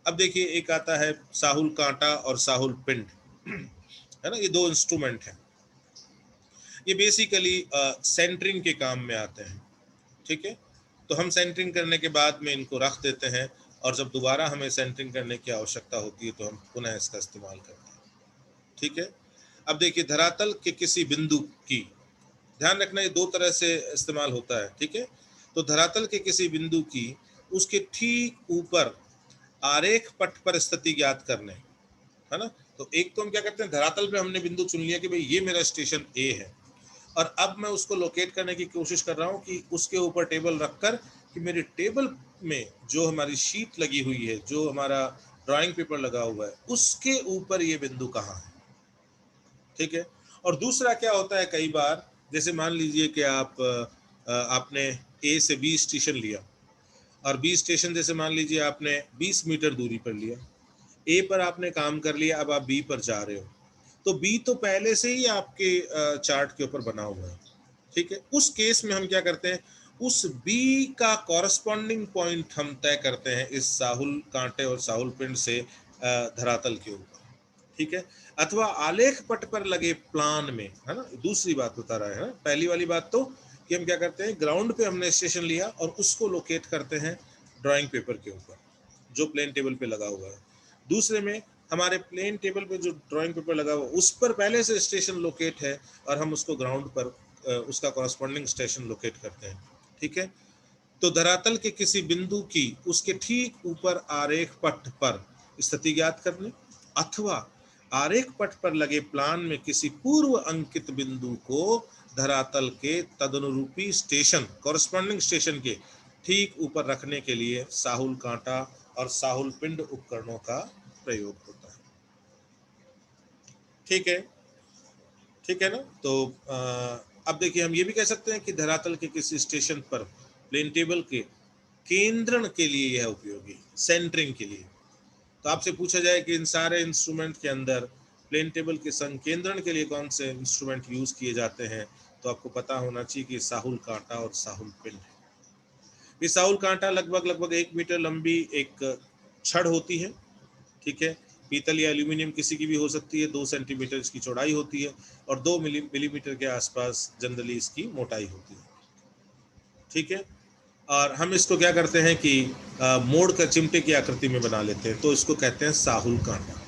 अब देखिए, एक आता है साहुल कांटा और साहुल पिंड, है ना, ये दो इंस्ट्रूमेंट हैं। ये बेसिकली सेंटरिंग के काम में आते हैं। ठीक है, तो हम सेंटरिंग करने के बाद में इनको रख देते हैं और जब दोबारा हमें सेंटरिंग करने की आवश्यकता होती है तो हम पुनः इसका इस्तेमाल करते हैं। ठीक है, अब देखिए, धरातल के किसी बिंदु की, ध्यान रखना ये दो तरह से इस्तेमाल होता है। ठीक है, तो धरातल के किसी बिंदु की उसके ठीक ऊपर आरेख पट पर स्थिति ज्ञात करने, है ना। तो एक तो हम क्या करते हैं, धरातल पे हमने बिंदु चुन लिया कि भाई ये मेरा स्टेशन ए है, और अब मैं उसको लोकेट करने की कोशिश कर रहा हूँ कि उसके ऊपर टेबल रखकर कि मेरी टेबल में जो हमारी शीट लगी हुई है, जो हमारा ड्राइंग पेपर लगा हुआ है, उसके ऊपर ये बिंदु कहाँ है। ठीक है, और दूसरा क्या होता है, कई बार जैसे मान लीजिए कि आपने ए से बी स्टेशन लिया, और बी स्टेशन जैसे मान लीजिए आपने 20 मीटर दूरी पर लिया, ए पर आपने काम कर लिया, अब आप बी पर जा रहे हो, तो बी तो पहले से ही आपके चार्ट के ऊपर बना हुआ है। ठीक है, उस केस में हम क्या करते हैं, उस बी का कॉरस्पॉन्डिंग पॉइंट हम तय करते हैं इस साहुल कांटे और साहुल पिंड से धरातल के ऊपर। ठीक है, अथवा आलेख पट पर लगे प्लान में, है ना, दूसरी बात बता रहा है ना। पहली वाली बात तो कि हम क्या करते हैं, ग्राउंड पे हमने स्टेशन लिया और उसको लोकेट करते हैं ड्राइंग पेपर के ऊपर जो प्लेन टेबल पे लगा हुआ है। दूसरे में हमारे प्लेन टेबल पे जो ड्राइंग पेपर लगा हुआ उस पर पहले से स्टेशन लोकेट है और हम उसको ग्राउंड पर उसका कॉरस्पॉन्डिंग स्टेशन लोकेट करते हैं। ठीक है, तो धरातल के किसी बिंदु की उसके ठीक ऊपर आरेख पट पर स्थिति ज्ञात करने, अथवा आरेख पट पर लगे प्लान में किसी पूर्व अंकित बिंदु को धरातल के तदनुरूपी स्टेशन, कॉरस्पॉन्डिंग स्टेशन के ठीक ऊपर रखने के लिए साहुल कांटा और साहुल पिंड उपकरणों का प्रयोग होता है। ठीक है, ठीक है ना। तो अब देखिए, हम ये भी कह सकते हैं कि धरातल के किसी स्टेशन पर प्लेन टेबल के केंद्रण के लिए यह उपयोगी, सेंटरिंग के लिए। तो आपसे पूछा जाए कि इन सारे इंस्ट्रूमेंट के अंदर प्लेन टेबल के संकेंद्रण के लिए कौन से इंस्ट्रूमेंट यूज किए जाते हैं, तो आपको पता होना चाहिए कि साहुल कांटा और साहुल पिंड है। ये साहुल कांटा लगभग लगभग 1 मीटर लंबी एक छड़ होती है। ठीक है, पीतल या एल्यूमिनियम किसी की भी हो सकती है, 2 सेंटीमीटर इसकी चौड़ाई होती है और 2 मिलीमीटर के आसपास जनरली इसकी मोटाई होती है। ठीक है, और हम इसको क्या करते हैं कि मोड़ कर चिमटे की आकृति में बना लेते हैं, तो इसको कहते हैं साहुल कांटा।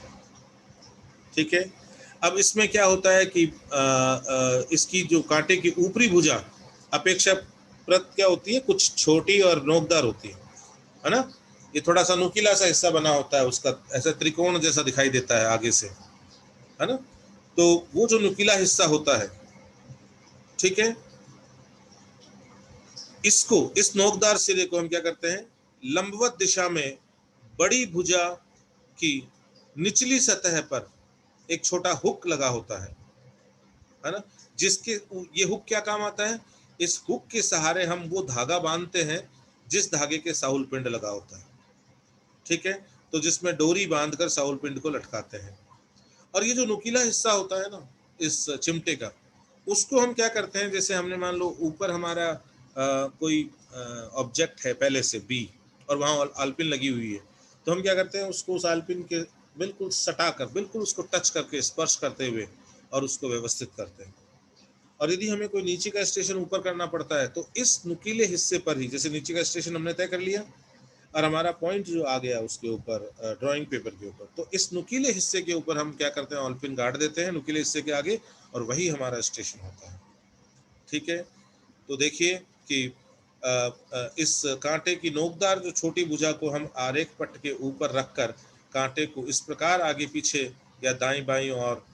ठीक है, अब इसमें क्या होता है कि इसकी जो कांटे की ऊपरी भुजा अपेक्षाकृत क्या होती है, कुछ छोटी और नोकदार होती है ना। ये थोड़ा सा नुकीला सा हिस्सा बना होता है उसका, ऐसा त्रिकोण जैसा दिखाई देता है आगे से, है ना। तो वो जो नुकीला हिस्सा होता है, ठीक है, इसको, इस नोकदार सिरे को हम क्या करते हैं, लंबवत दिशा में बड़ी भुजा की निचली सतह पर एक छोटा हुक लगा होता है ना, जिसके ये हुक क्या काम आता है, इस हुक के सहारे हम वो धागा बांधते हैं जिस धागे के साहुल पिंड लगा होता है। ठीक है, तो जिसमें डोरी बांधकर साहुल पिंड को लटकाते हैं। और ये जो नुकीला हिस्सा होता है ना इस चिमटे का, उसको हम क्या करते हैं, जैसे हमने मान लो ऊपर हमारा कोई ऑब्जेक्ट है पहले से बी, और वहाँ आलपिन लगी हुई है, तो हम क्या करते हैं, उसको उस आलपिन के बिल्कुल सटा कर, बिल्कुल उसको टच करके, स्पर्श करते हुए और उसको व्यवस्थित करते हैं। और यदि हमें कोई नीचे का स्टेशन ऊपर करना पड़ता है, तो इस नुकीले हिस्से पर ही, जैसे नीचे का स्टेशन हमने तय कर लिया और हमारा पॉइंट जो आ गया उसके ऊपर ड्राइंग पेपर के ऊपर, तो इस नुकीले हिस्से के ऊपर हम क्या करते हैं, ऑलपिन गाड़ देते हैं नुकीले हिस्से के आगे, और वही हमारा स्टेशन होता है। ठीक है, तो देखिए कि इस कांटे की नोकदार जो छोटी भुजा को हम आरेख पट्ट के ऊपर रखकर कांटे को इस प्रकार आगे पीछे या दाईं बाईं और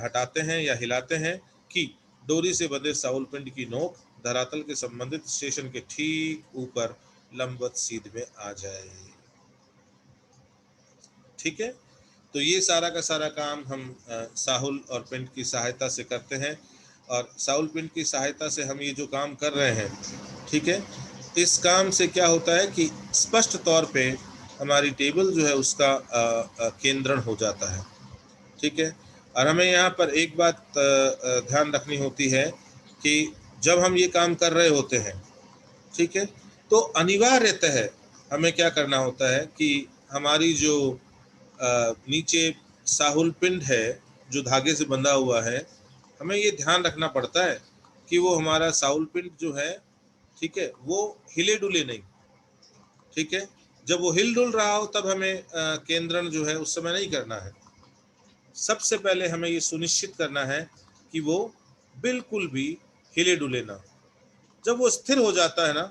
हटाते हैं या हिलाते हैं कि डोरी से बंधे साउल पिंड की नोक धरातल के संबंधित स्टेशन के ठीक ऊपर लंबवत सीध में आ जाए। ठीक है, तो ये सारा का सारा काम हम साहुल और पिंड की सहायता से करते हैं, और साहुल पिंड की सहायता से हम ये जो काम कर रहे हैं, ठीक है, इस काम से क्या होता है कि स्पष्ट तौर पे हमारी टेबल जो है उसका केंद्रण हो जाता है। ठीक है, और हमें यहाँ पर एक बात ध्यान रखनी होती है कि जब हम ये काम कर रहे होते हैं, ठीक है, तो अनिवार्यतः हमें क्या करना होता है कि हमारी जो नीचे साहुल पिंड है जो धागे से बंधा हुआ है, हमें ये ध्यान रखना पड़ता है कि वो हमारा साहुल पिंड जो है, ठीक है, वो हिले डुले नहीं। ठीक है, जब वो हिल डुल रहा हो तब हमें केंद्रण जो है उस समय नहीं करना है। सबसे पहले हमें ये सुनिश्चित करना है कि वो बिल्कुल भी हिले डुले ना। जब वो स्थिर हो जाता है ना,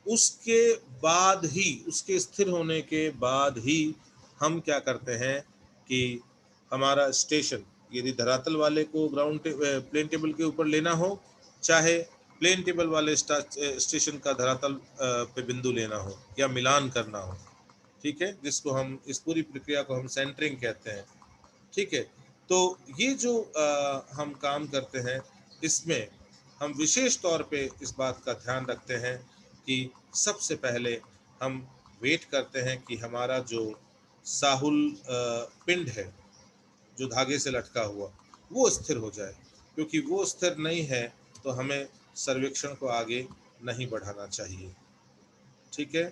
उसके बाद ही, उसके स्थिर होने के बाद ही हम क्या करते हैं कि हमारा स्टेशन, यदि धरातल वाले को प्लेन टेबल के ऊपर लेना हो, चाहे प्लेन टेबल वाले स्टेशन का धरातल पे बिंदु लेना हो या मिलान करना हो, ठीक है, जिसको हम, इस पूरी प्रक्रिया को हम सेंटरिंग कहते हैं। ठीक है, तो ये जो हम काम करते हैं, इसमें हम विशेष तौर पे इस बात का ध्यान रखते हैं कि सबसे पहले हम वेट करते हैं कि हमारा जो साहुल पिंड है जो धागे से लटका हुआ, वो स्थिर हो जाए, क्योंकि वो स्थिर नहीं है तो हमें सर्वेक्षण को आगे नहीं बढ़ाना चाहिए। ठीक है,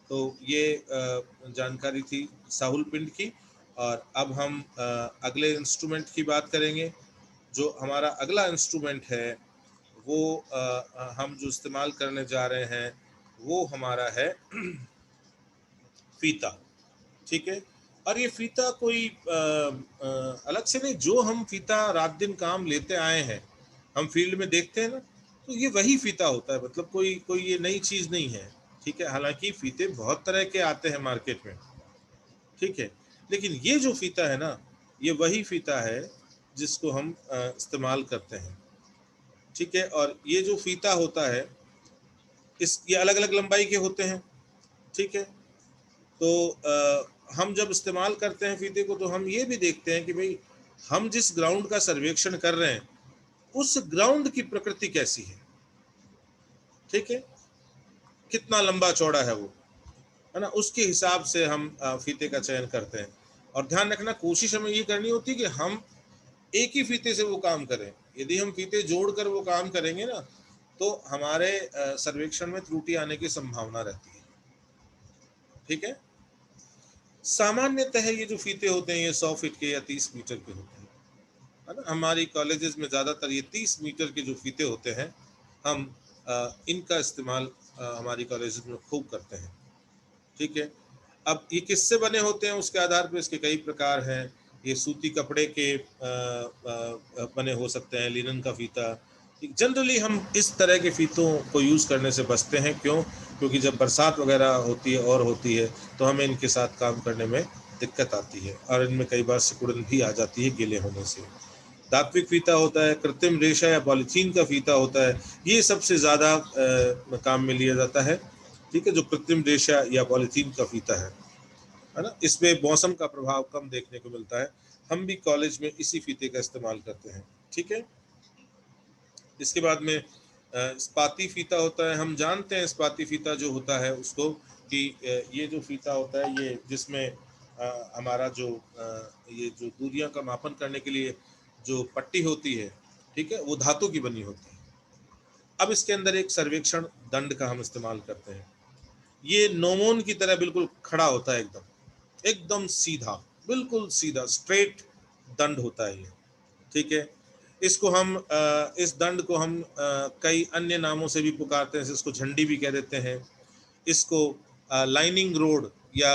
तो ये जानकारी थी साहुल पिंड की। और अब हम अगले इंस्ट्रूमेंट की बात करेंगे। जो हमारा अगला इंस्ट्रूमेंट है वो हम जो इस्तेमाल करने जा रहे हैं वो हमारा है फीता। ठीक है, और ये फीता कोई अलग से नहीं, जो हम फीता रात दिन काम लेते आए हैं, हम फील्ड में देखते हैं ना, तो ये वही फीता होता है, मतलब कोई कोई ये नई चीज़ नहीं है। ठीक है, हालांकि फीते बहुत तरह के आते हैं मार्केट में, ठीक है, लेकिन ये जो फीता है ना, ये वही फीता है जिसको हम इस्तेमाल करते हैं। ठीक है, और ये जो फीता होता है, ये अलग अलग लंबाई के होते हैं। ठीक है, तो हम जब इस्तेमाल करते हैं फीते को, तो हम ये भी देखते हैं कि भाई हम जिस ग्राउंड का सर्वेक्षण कर रहे हैं उस ग्राउंड की प्रकृति कैसी है। ठीक है, कितना लंबा चौड़ा है वो, है ना, उसके हिसाब से हम फीते का चयन करते हैं। और ध्यान रखना, कोशिश हमें ये करनी होती है कि हम एक ही फीते से वो काम करें। यदि हम फीते जोड़कर वो काम करेंगे ना, तो हमारे सर्वेक्षण में त्रुटि आने की संभावना रहती है। ठीक है, सामान्यतः ये जो फीते होते हैं ये 100 फीट के या 30 मीटर के होते हैं, है ना। हमारी कॉलेजेस में ज़्यादातर ये 30 मीटर के जो फीते होते हैं, हम इनका इस्तेमाल हमारी कॉलेजेस में खूब करते हैं। ठीक है, अब ये किससे बने होते हैं उसके आधार पर इसके कई प्रकार हैं। ये सूती कपड़े के बने हो सकते हैं, लिनन का फीता। जनरली हम इस तरह के फीतों को यूज़ करने से बचते हैं। क्यों? क्योंकि जब बरसात वगैरह होती है और होती है तो हमें इनके साथ काम करने में दिक्कत आती है, और इनमें कई बार सिकुड़न भी आ जाती है गीले होने से। धात्विक फीता होता है, कृत्रिम रेशा या पॉलीथीन का फीता होता है, ये सबसे ज़्यादा काम में लिया जाता है। ठीक है, जो कृत्रिम रेशा या पॉलीथीन का फीता है ना, इसमें मौसम का प्रभाव कम देखने को मिलता है। हम भी कॉलेज में इसी फीते का इस्तेमाल करते हैं। ठीक है, इसके बाद में इस्पाती फीता होता है। हम जानते हैं इस्पाती फीता जो होता है उसको, कि ये जो फीता होता है ये जिसमें हमारा जो ये जो दूरियां का मापन करने के लिए जो पट्टी होती है, ठीक है, वो धातु की बनी होती है। अब इसके अंदर एक सर्वेक्षण दंड का हम इस्तेमाल करते हैं। ये नोमोन की तरह बिल्कुल खड़ा होता है, एकदम एकदम सीधा, बिल्कुल सीधा स्ट्रेट दंड होता है ये। ठीक है, इसको हम इस दंड को हम कई अन्य नामों से भी पुकारते हैं। इसको झंडी भी कह देते हैं, इसको लाइनिंग रोड या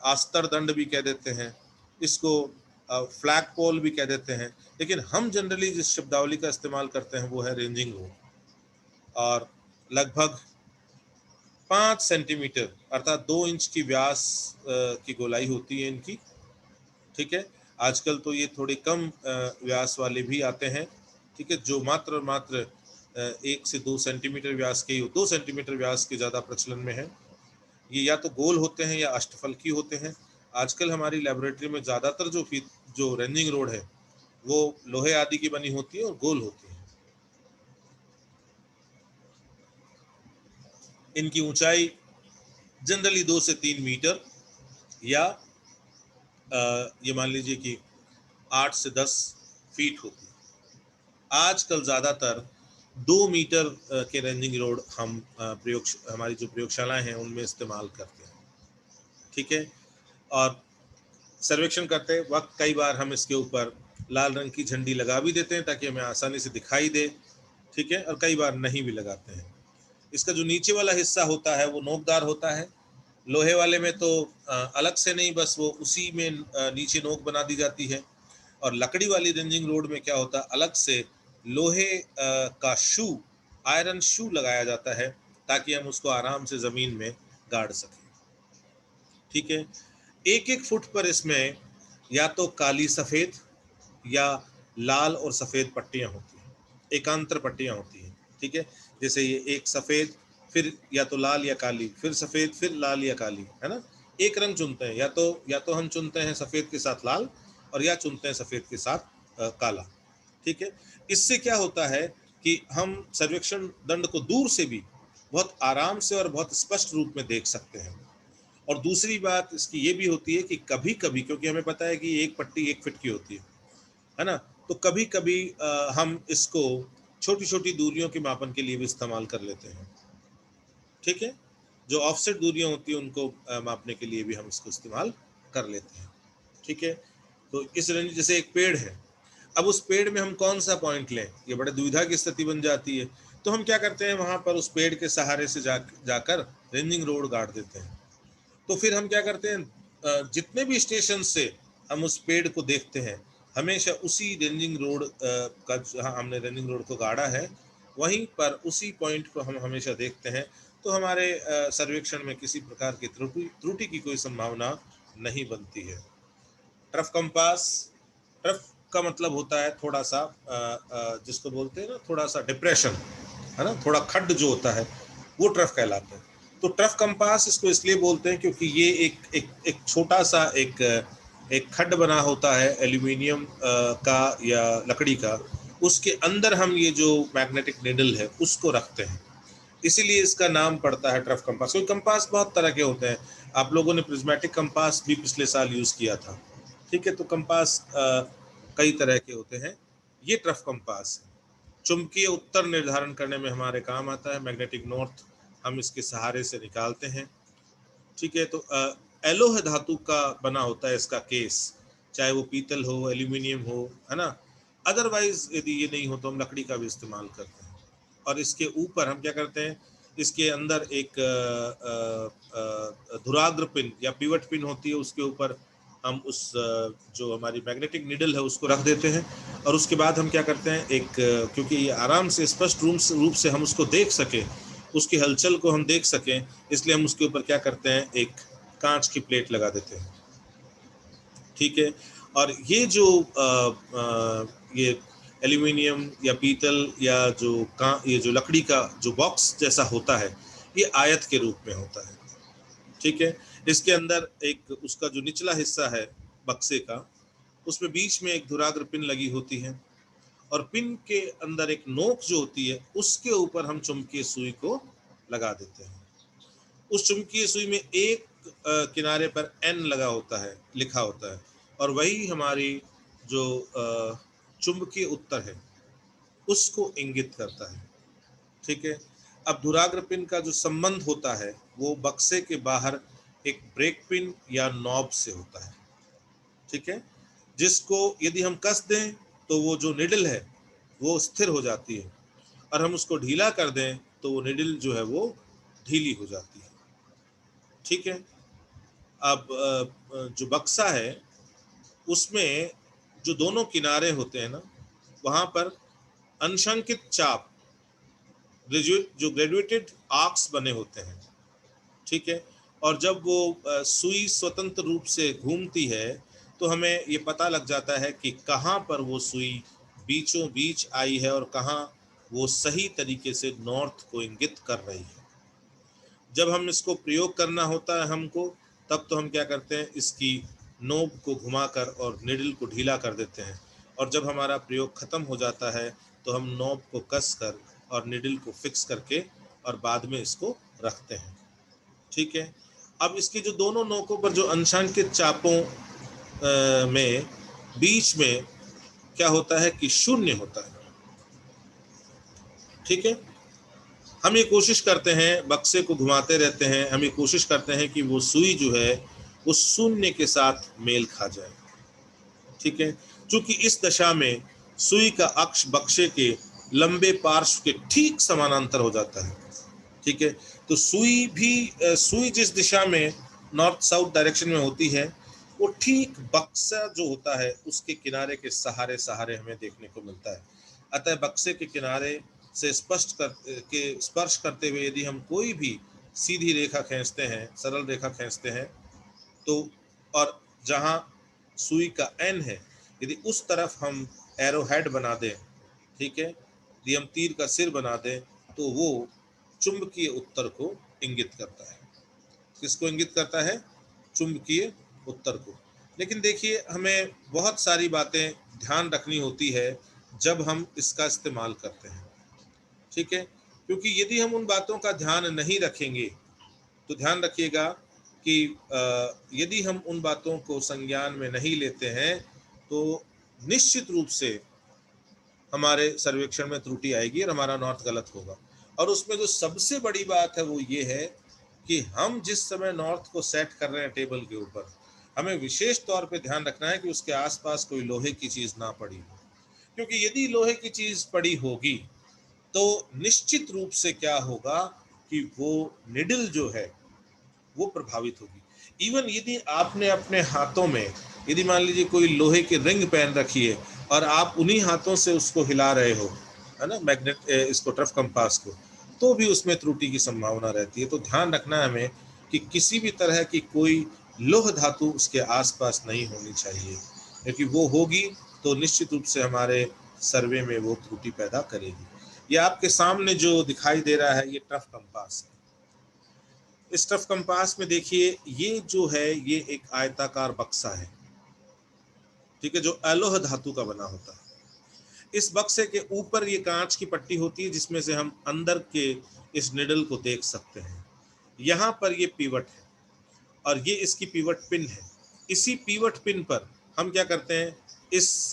आस्तर दंड भी कह देते हैं, इसको फ्लैग पोल भी कह देते हैं। लेकिन हम जनरली जिस शब्दावली का इस्तेमाल करते हैं वो है रेंजिंग रोड। और लगभग 5 सेंटीमीटर अर्थात 2 इंच की व्यास की गोलाई होती है इनकी। ठीक है, आजकल तो ये थोड़े कम व्यास वाले भी आते हैं। ठीक है, जो मात्र और मात्र 1 से 2 सेंटीमीटर व्यास के, 2 सेंटीमीटर व्यास के ज़्यादा प्रचलन में है। ये या तो गोल होते हैं या अष्टफलकी होते हैं। आजकल हमारी लेबोरेटरी में ज़्यादातर जो रेंजिंग रोड है वो लोहे आदि की बनी होती है और गोल होती है। इनकी ऊंचाई जनरली 2 से 3 मीटर या ये मान लीजिए कि 8 से 10 फीट होती है। आजकल ज़्यादातर 2 मीटर के रेंजिंग रोड हम हमारी जो प्रयोगशालाएं हैं उनमें इस्तेमाल करते हैं। ठीक है, और सर्वेक्षण करते वक्त कई बार हम इसके ऊपर लाल रंग की झंडी लगा भी देते हैं ताकि हमें आसानी से दिखाई दे। ठीक है, और कई बार नहीं भी लगाते हैं। इसका जो नीचे वाला हिस्सा होता है वो नोकदार होता है। लोहे वाले में तो अलग से नहीं, बस वो उसी में नीचे नोक बना दी जाती है। और लकड़ी वाली रेंजिंग रोड में क्या होता है, अलग से लोहे का शू, आयरन शू लगाया जाता है ताकि हम उसको आराम से ज़मीन में गाड़ सकें। ठीक है, 1-1 फुट पर इसमें या तो काली सफ़ेद या लाल और सफ़ेद पट्टियाँ होती हैं, एकांतर पट्टियाँ होती हैं। ठीक है, जैसे ये एक सफ़ेद, फिर या तो लाल या काली, फिर सफ़ेद, फिर लाल या काली, है ना। एक रंग चुनते हैं, या तो हम चुनते हैं सफ़ेद के साथ लाल, और या चुनते हैं सफ़ेद के साथ काला। ठीक है, इससे क्या होता है कि हम सर्वेक्षण दंड को दूर से भी बहुत आराम से और बहुत स्पष्ट रूप में देख सकते हैं। और दूसरी बात इसकी ये भी होती है कि कभी कभी, क्योंकि हमें पता है कि एक पट्टी 1 फीट की होती है ना, तो कभी कभी हम इसको छोटी छोटी दूरियों के मापन के लिए भी इस्तेमाल कर लेते हैं। ठीक है, जो ऑफसेट दूरियां होती हैं उनको मापने के लिए भी हम इसको इस्तेमाल कर लेते हैं। ठीक है, तो इस रेंज, जैसे एक पेड़ है, अब उस पेड़ में हम कौन सा पॉइंट लें, ये बड़े दुविधा की स्थिति बन जाती है। तो हम क्या करते हैं, वहां पर उस पेड़ के सहारे से जाकर रेंजिंग रोड गाड़ देते हैं। तो फिर हम क्या करते हैं, जितने भी स्टेशन से हम उस पेड़ को देखते हैं, हमेशा उसी रेंजिंग रोड का, जहाँ हमने रेंजिंग रोड को गाड़ा है, वहीं पर उसी पॉइंट को हम हमेशा देखते हैं। तो हमारे सर्वेक्षण में किसी प्रकार की त्रुटि की कोई संभावना नहीं बनती है। ट्रफ कंपास, ट्रफ का मतलब होता है थोड़ा सा जिसको बोलते हैं ना, थोड़ा सा डिप्रेशन, है ना, थोड़ा खड्ड जो होता है वो ट्रफ कहलाता है। तो ट्रफ कंपास इसको इसलिए बोलते हैं क्योंकि ये एक छोटा सा एक खड्ड बना होता है एल्यूमिनियम का या लकड़ी का, उसके अंदर हम ये जो मैग्नेटिक निडल है उसको रखते हैं, इसीलिए इसका नाम पड़ता है ट्रफ कंपास। कोई कंपास बहुत तरह के होते हैं, आप लोगों ने प्रिज्मेटिक कंपास भी पिछले साल यूज किया था। ठीक है, तो कंपास कई तरह के होते हैं। ये ट्रफ कंपास है, चुंबकीय उत्तर निर्धारण करने में हमारे काम आता है। मैग्नेटिक नॉर्थ हम इसके सहारे से निकालते हैं। ठीक है, तो एलोह धातु का बना होता है इसका केस, चाहे वो पीतल हो, एल्यूमिनियम हो, है ना। अदरवाइज यदि ये नहीं हो तो हम लकड़ी का भी इस्तेमाल करते हैं। और इसके ऊपर हम क्या करते हैं, इसके अंदर एक धुराग्र पिन या पिवट पिन होती है, उसके ऊपर हम उस जो हमारी मैग्नेटिक निडल है उसको रख देते हैं। और उसके बाद हम क्या करते हैं, क्योंकि ये आराम से स्पष्ट रूप से हम उसको देख सकें, उसकी हलचल को हम देख सकें, इसलिए हम उसके ऊपर क्या करते हैं, एक कांच की प्लेट लगा देते हैं। ठीक है, और ये एल्यूमिनियम या पीतल या ये जो लकड़ी का जो बॉक्स जैसा होता है, ये आयत के रूप में होता है। ठीक है, इसके अंदर एक उसका जो निचला हिस्सा है बक्से का, उसमें बीच में एक धुराग्र पिन लगी होती है, और पिन के अंदर एक नोक जो होती है उसके ऊपर हम चुंबकीय सुई को लगा देते हैं। उस चुंबकीय सुई में एक किनारे पर एन लगा होता है, लिखा होता है, और वही हमारी जो चुंबकीय उत्तर है, उसको इंगित करता है। ठीक है। अब धुराग्र पिन का जो संबंध होता है वो बक्से के बाहर एक ब्रेक पिन या नॉब से होता है। ठीक है, जिसको यदि हम कस दें तो वो जो निडल है वो स्थिर हो जाती है, और हम उसको ढीला कर दें तो वो निडल जो है वो ढीली हो जाती है। ठीक है। अब जो बक्सा है उसमें जो दोनों किनारे होते हैं ना, वहां पर अंशांकित चाप, जो ग्रेजुएटेड आर्क्स बने होते हैं। ठीक है। और जब वो सुई स्वतंत्र रूप से घूमती है तो हमें ये पता लग जाता है कि कहाँ पर वो सुई बीचों बीच आई है और कहाँ वो सही तरीके से नॉर्थ को इंगित कर रही है। जब हम इसको प्रयोग करना होता है हमको, तब तो हम क्या करते हैं, इसकी नोब को घुमाकर और निडल को ढीला कर देते हैं, और जब हमारा प्रयोग खत्म हो जाता है तो हम नोब को कस कर और निडल को फिक्स करके और बाद में इसको रखते हैं। ठीक है। अब इसके जो दोनों नोकों पर जो अंशांकित चापों में बीच में क्या होता है कि शून्य होता है। ठीक है। हम ये कोशिश करते हैं, बक्से को घुमाते रहते हैं, हम ये कोशिश करते हैं कि वो सुई जो है वो शून्य के साथ मेल खा जाए। ठीक है। क्योंकि इस दशा में सुई का अक्ष बक्से के लंबे पार्श्व के ठीक समानांतर हो जाता है। ठीक है। तो सुई जिस दिशा में नॉर्थ साउथ डायरेक्शन में होती है, वो ठीक बक्सा जो होता है उसके किनारे के सहारे सहारे हमें देखने को मिलता है। अतः बक्से के किनारे से स्पर्श करते हुए यदि हम कोई भी सीधी रेखा खींचते हैं, सरल रेखा खींचते हैं, तो और जहां सुई का एन है, यदि उस तरफ हम एरो हेड बना दें, ठीक है, यदि हम तीर का सिर बना दें, तो वो चुंबकीय उत्तर को इंगित करता है। किसको इंगित करता है? चुंबकीय उत्तर को। लेकिन देखिए, हमें बहुत सारी बातें ध्यान रखनी होती है जब हम इसका इस्तेमाल करते हैं। ठीक है। क्योंकि यदि हम उन बातों का ध्यान नहीं रखेंगे तो ध्यान रखिएगा कि यदि हम उन बातों को संज्ञान में नहीं लेते हैं तो निश्चित रूप से हमारे सर्वेक्षण में त्रुटि आएगी और हमारा नॉर्थ गलत होगा। और उसमें जो सबसे बड़ी बात है वो ये है कि हम जिस समय नॉर्थ को सेट कर रहे हैं टेबल के ऊपर, हमें विशेष तौर पे ध्यान रखना है कि उसके आसपास कोई लोहे की चीज ना पड़ी हो। क्योंकि यदि लोहे की चीज पड़ी होगी तो निश्चित रूप से क्या होगा कि वो निडल जो है वो प्रभावित होगी। इवन यदि आपने अपने हाथों में, यदि मान लीजिए कोई लोहे की रिंग पहन रखी है और आप उन्हीं हाथों से उसको हिला रहे हो, है ना, मैग्नेट इसको टर्फ कंपास को, तो भी उसमें त्रुटि की संभावना रहती है। तो ध्यान रखना है हमें कि किसी भी तरह की कोई लोह धातु उसके आसपास नहीं होनी चाहिए, क्योंकि वो होगी तो निश्चित रूप से हमारे सर्वे में वो त्रुटि पैदा करेगी। ये आपके सामने जो दिखाई दे रहा है ये टर्फ कंपास है। इस टफ कंपास में देखिए, ये जो है ये एक आयताकार बक्सा है। ठीक है, जो अलोह धातु का बना होता है। इस बक्से के ऊपर ये कांच की पट्टी होती है जिसमें से हम अंदर के इस निडल को देख सकते हैं। यहाँ पर ये पिवट है और ये इसकी पिवट पिन है। इसी पिवट पिन पर हम क्या करते हैं, इस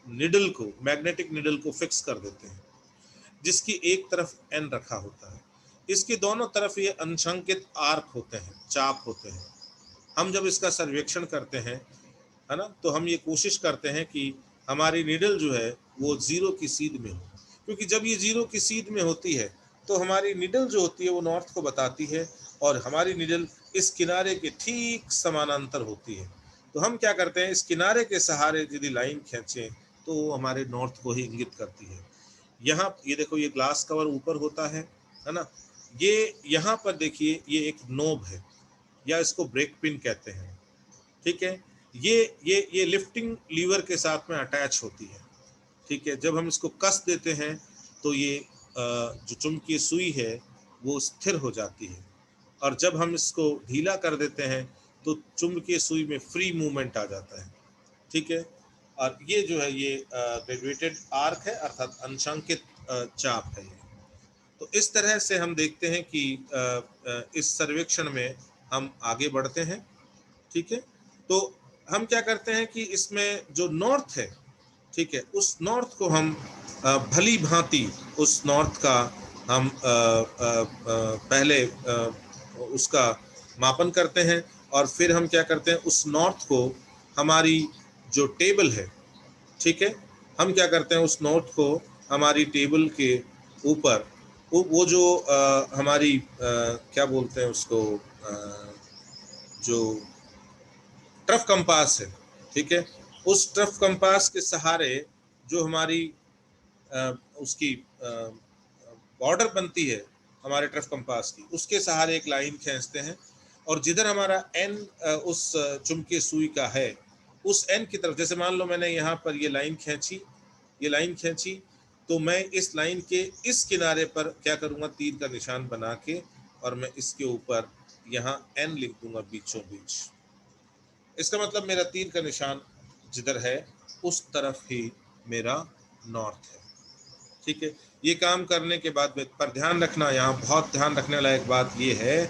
निडल को, मैग्नेटिक निडल को फिक्स कर देते हैं, जिसकी एक तरफ एन रखा होता है। इसके दोनों तरफ ये अंशांकित आर्क होते हैं, चाप होते हैं। हम जब इसका सर्वेक्षण करते हैं, है ना, तो हम ये कोशिश करते हैं कि हमारी निडल जो है वो जीरो की सीध में हो। क्योंकि जब ये जीरो की सीध में होती है तो हमारी निडल जो होती है वो नॉर्थ को बताती है, और हमारी निडल इस किनारे के ठीक समानांतर होती है। तो हम क्या करते हैं, इस किनारे के सहारे यदि लाइन खींचें तो वो हमारे नॉर्थ को ही इंगित करती है। यहाँ ये देखो, ये ग्लास कवर ऊपर होता है ना, ये यहाँ पर देखिए ये एक नोब है या इसको ब्रेक पिन कहते हैं। ठीक है। ये लिफ्टिंग लीवर के साथ में अटैच होती है। ठीक है। जब हम इसको कस देते हैं तो ये जो चुंबकीय सुई है वो स्थिर हो जाती है, और जब हम इसको ढीला कर देते हैं तो चुंबकीय सुई में फ्री मूवमेंट आ जाता है। ठीक है। और ये जो है ये ग्रेजुएटेड आर्क है, अर्थात अंशांकित चाप है। तो इस तरह से हम देखते हैं कि इस सर्वेक्षण में हम आगे बढ़ते हैं। ठीक है। तो हम क्या करते हैं कि इसमें जो नॉर्थ है, ठीक है, उस नॉर्थ को हम भली भांति उस नॉर्थ का हम पहले उसका मापन करते हैं और फिर हम क्या करते हैं, उस नॉर्थ को हमारी जो टेबल है, ठीक है, हम क्या करते हैं उस नॉर्थ को हमारी टेबल के ऊपर वो जो हमारी क्या बोलते हैं उसको, जो ट्रफ कंपास है, ठीक है, उस ट्रफ कंपास के सहारे जो हमारी उसकी बॉर्डर बनती है हमारे ट्रफ कंपास की, उसके सहारे एक लाइन खींचते हैं और जिधर हमारा एन उस चुंबकीय सुई का है उस एन की तरफ, जैसे मान लो मैंने यहाँ पर ये लाइन खींची, तो मैं इस लाइन के इस किनारे पर क्या करूँगा, तीर का निशान बना के और मैं इसके ऊपर यहाँ एन लिख दूंगा बीचों बीच। इसका मतलब मेरा तीर का निशान जिधर है उस तरफ ही मेरा नॉर्थ है, ठीक है। ये काम करने के बाद में पर ध्यान रखना, यहाँ बहुत ध्यान रखने लायक बात ये है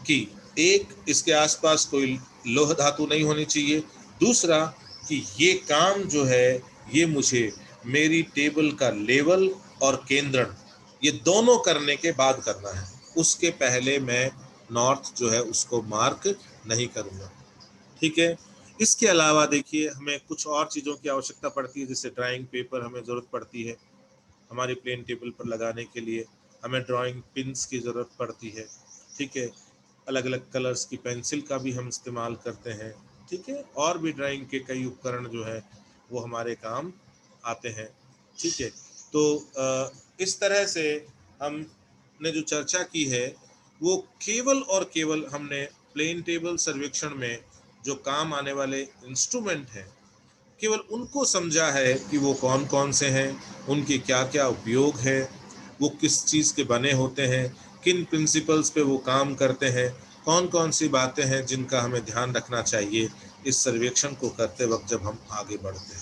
कि एक, इसके आसपास कोई लोह धातु नहीं होनी चाहिए। दूसरा कि ये काम जो है ये मुझे मेरी टेबल का लेवल और केंद्रण ये दोनों करने के बाद करना है, उसके पहले मैं नॉर्थ जो है उसको मार्क नहीं करूँगा, ठीक है। इसके अलावा देखिए हमें कुछ और चीज़ों की आवश्यकता पड़ती है, जैसे ड्राइंग पेपर हमें ज़रूरत पड़ती है हमारी प्लेन टेबल पर लगाने के लिए, हमें ड्राइंग पिन्स की ज़रूरत पड़ती है, ठीक है, अलग अलग कलर्स की पेंसिल का भी हम इस्तेमाल करते हैं, ठीक है, और भी ड्राइंग के कई उपकरण जो है वो हमारे काम आते हैं, ठीक है। तो इस तरह से हमने जो चर्चा की है वो केवल और केवल हमने प्लेन टेबल सर्वेक्षण में जो काम आने वाले इंस्ट्रूमेंट हैं केवल उनको समझा है कि वो कौन कौन से हैं, उनके क्या क्या उपयोग है, वो किस चीज़ के बने होते हैं, किन प्रिंसिपल्स पे वो काम करते हैं, कौन कौन सी बातें हैं जिनका हमें ध्यान रखना चाहिए इस सर्वेक्षण को करते वक्त जब हम आगे बढ़ते हैं।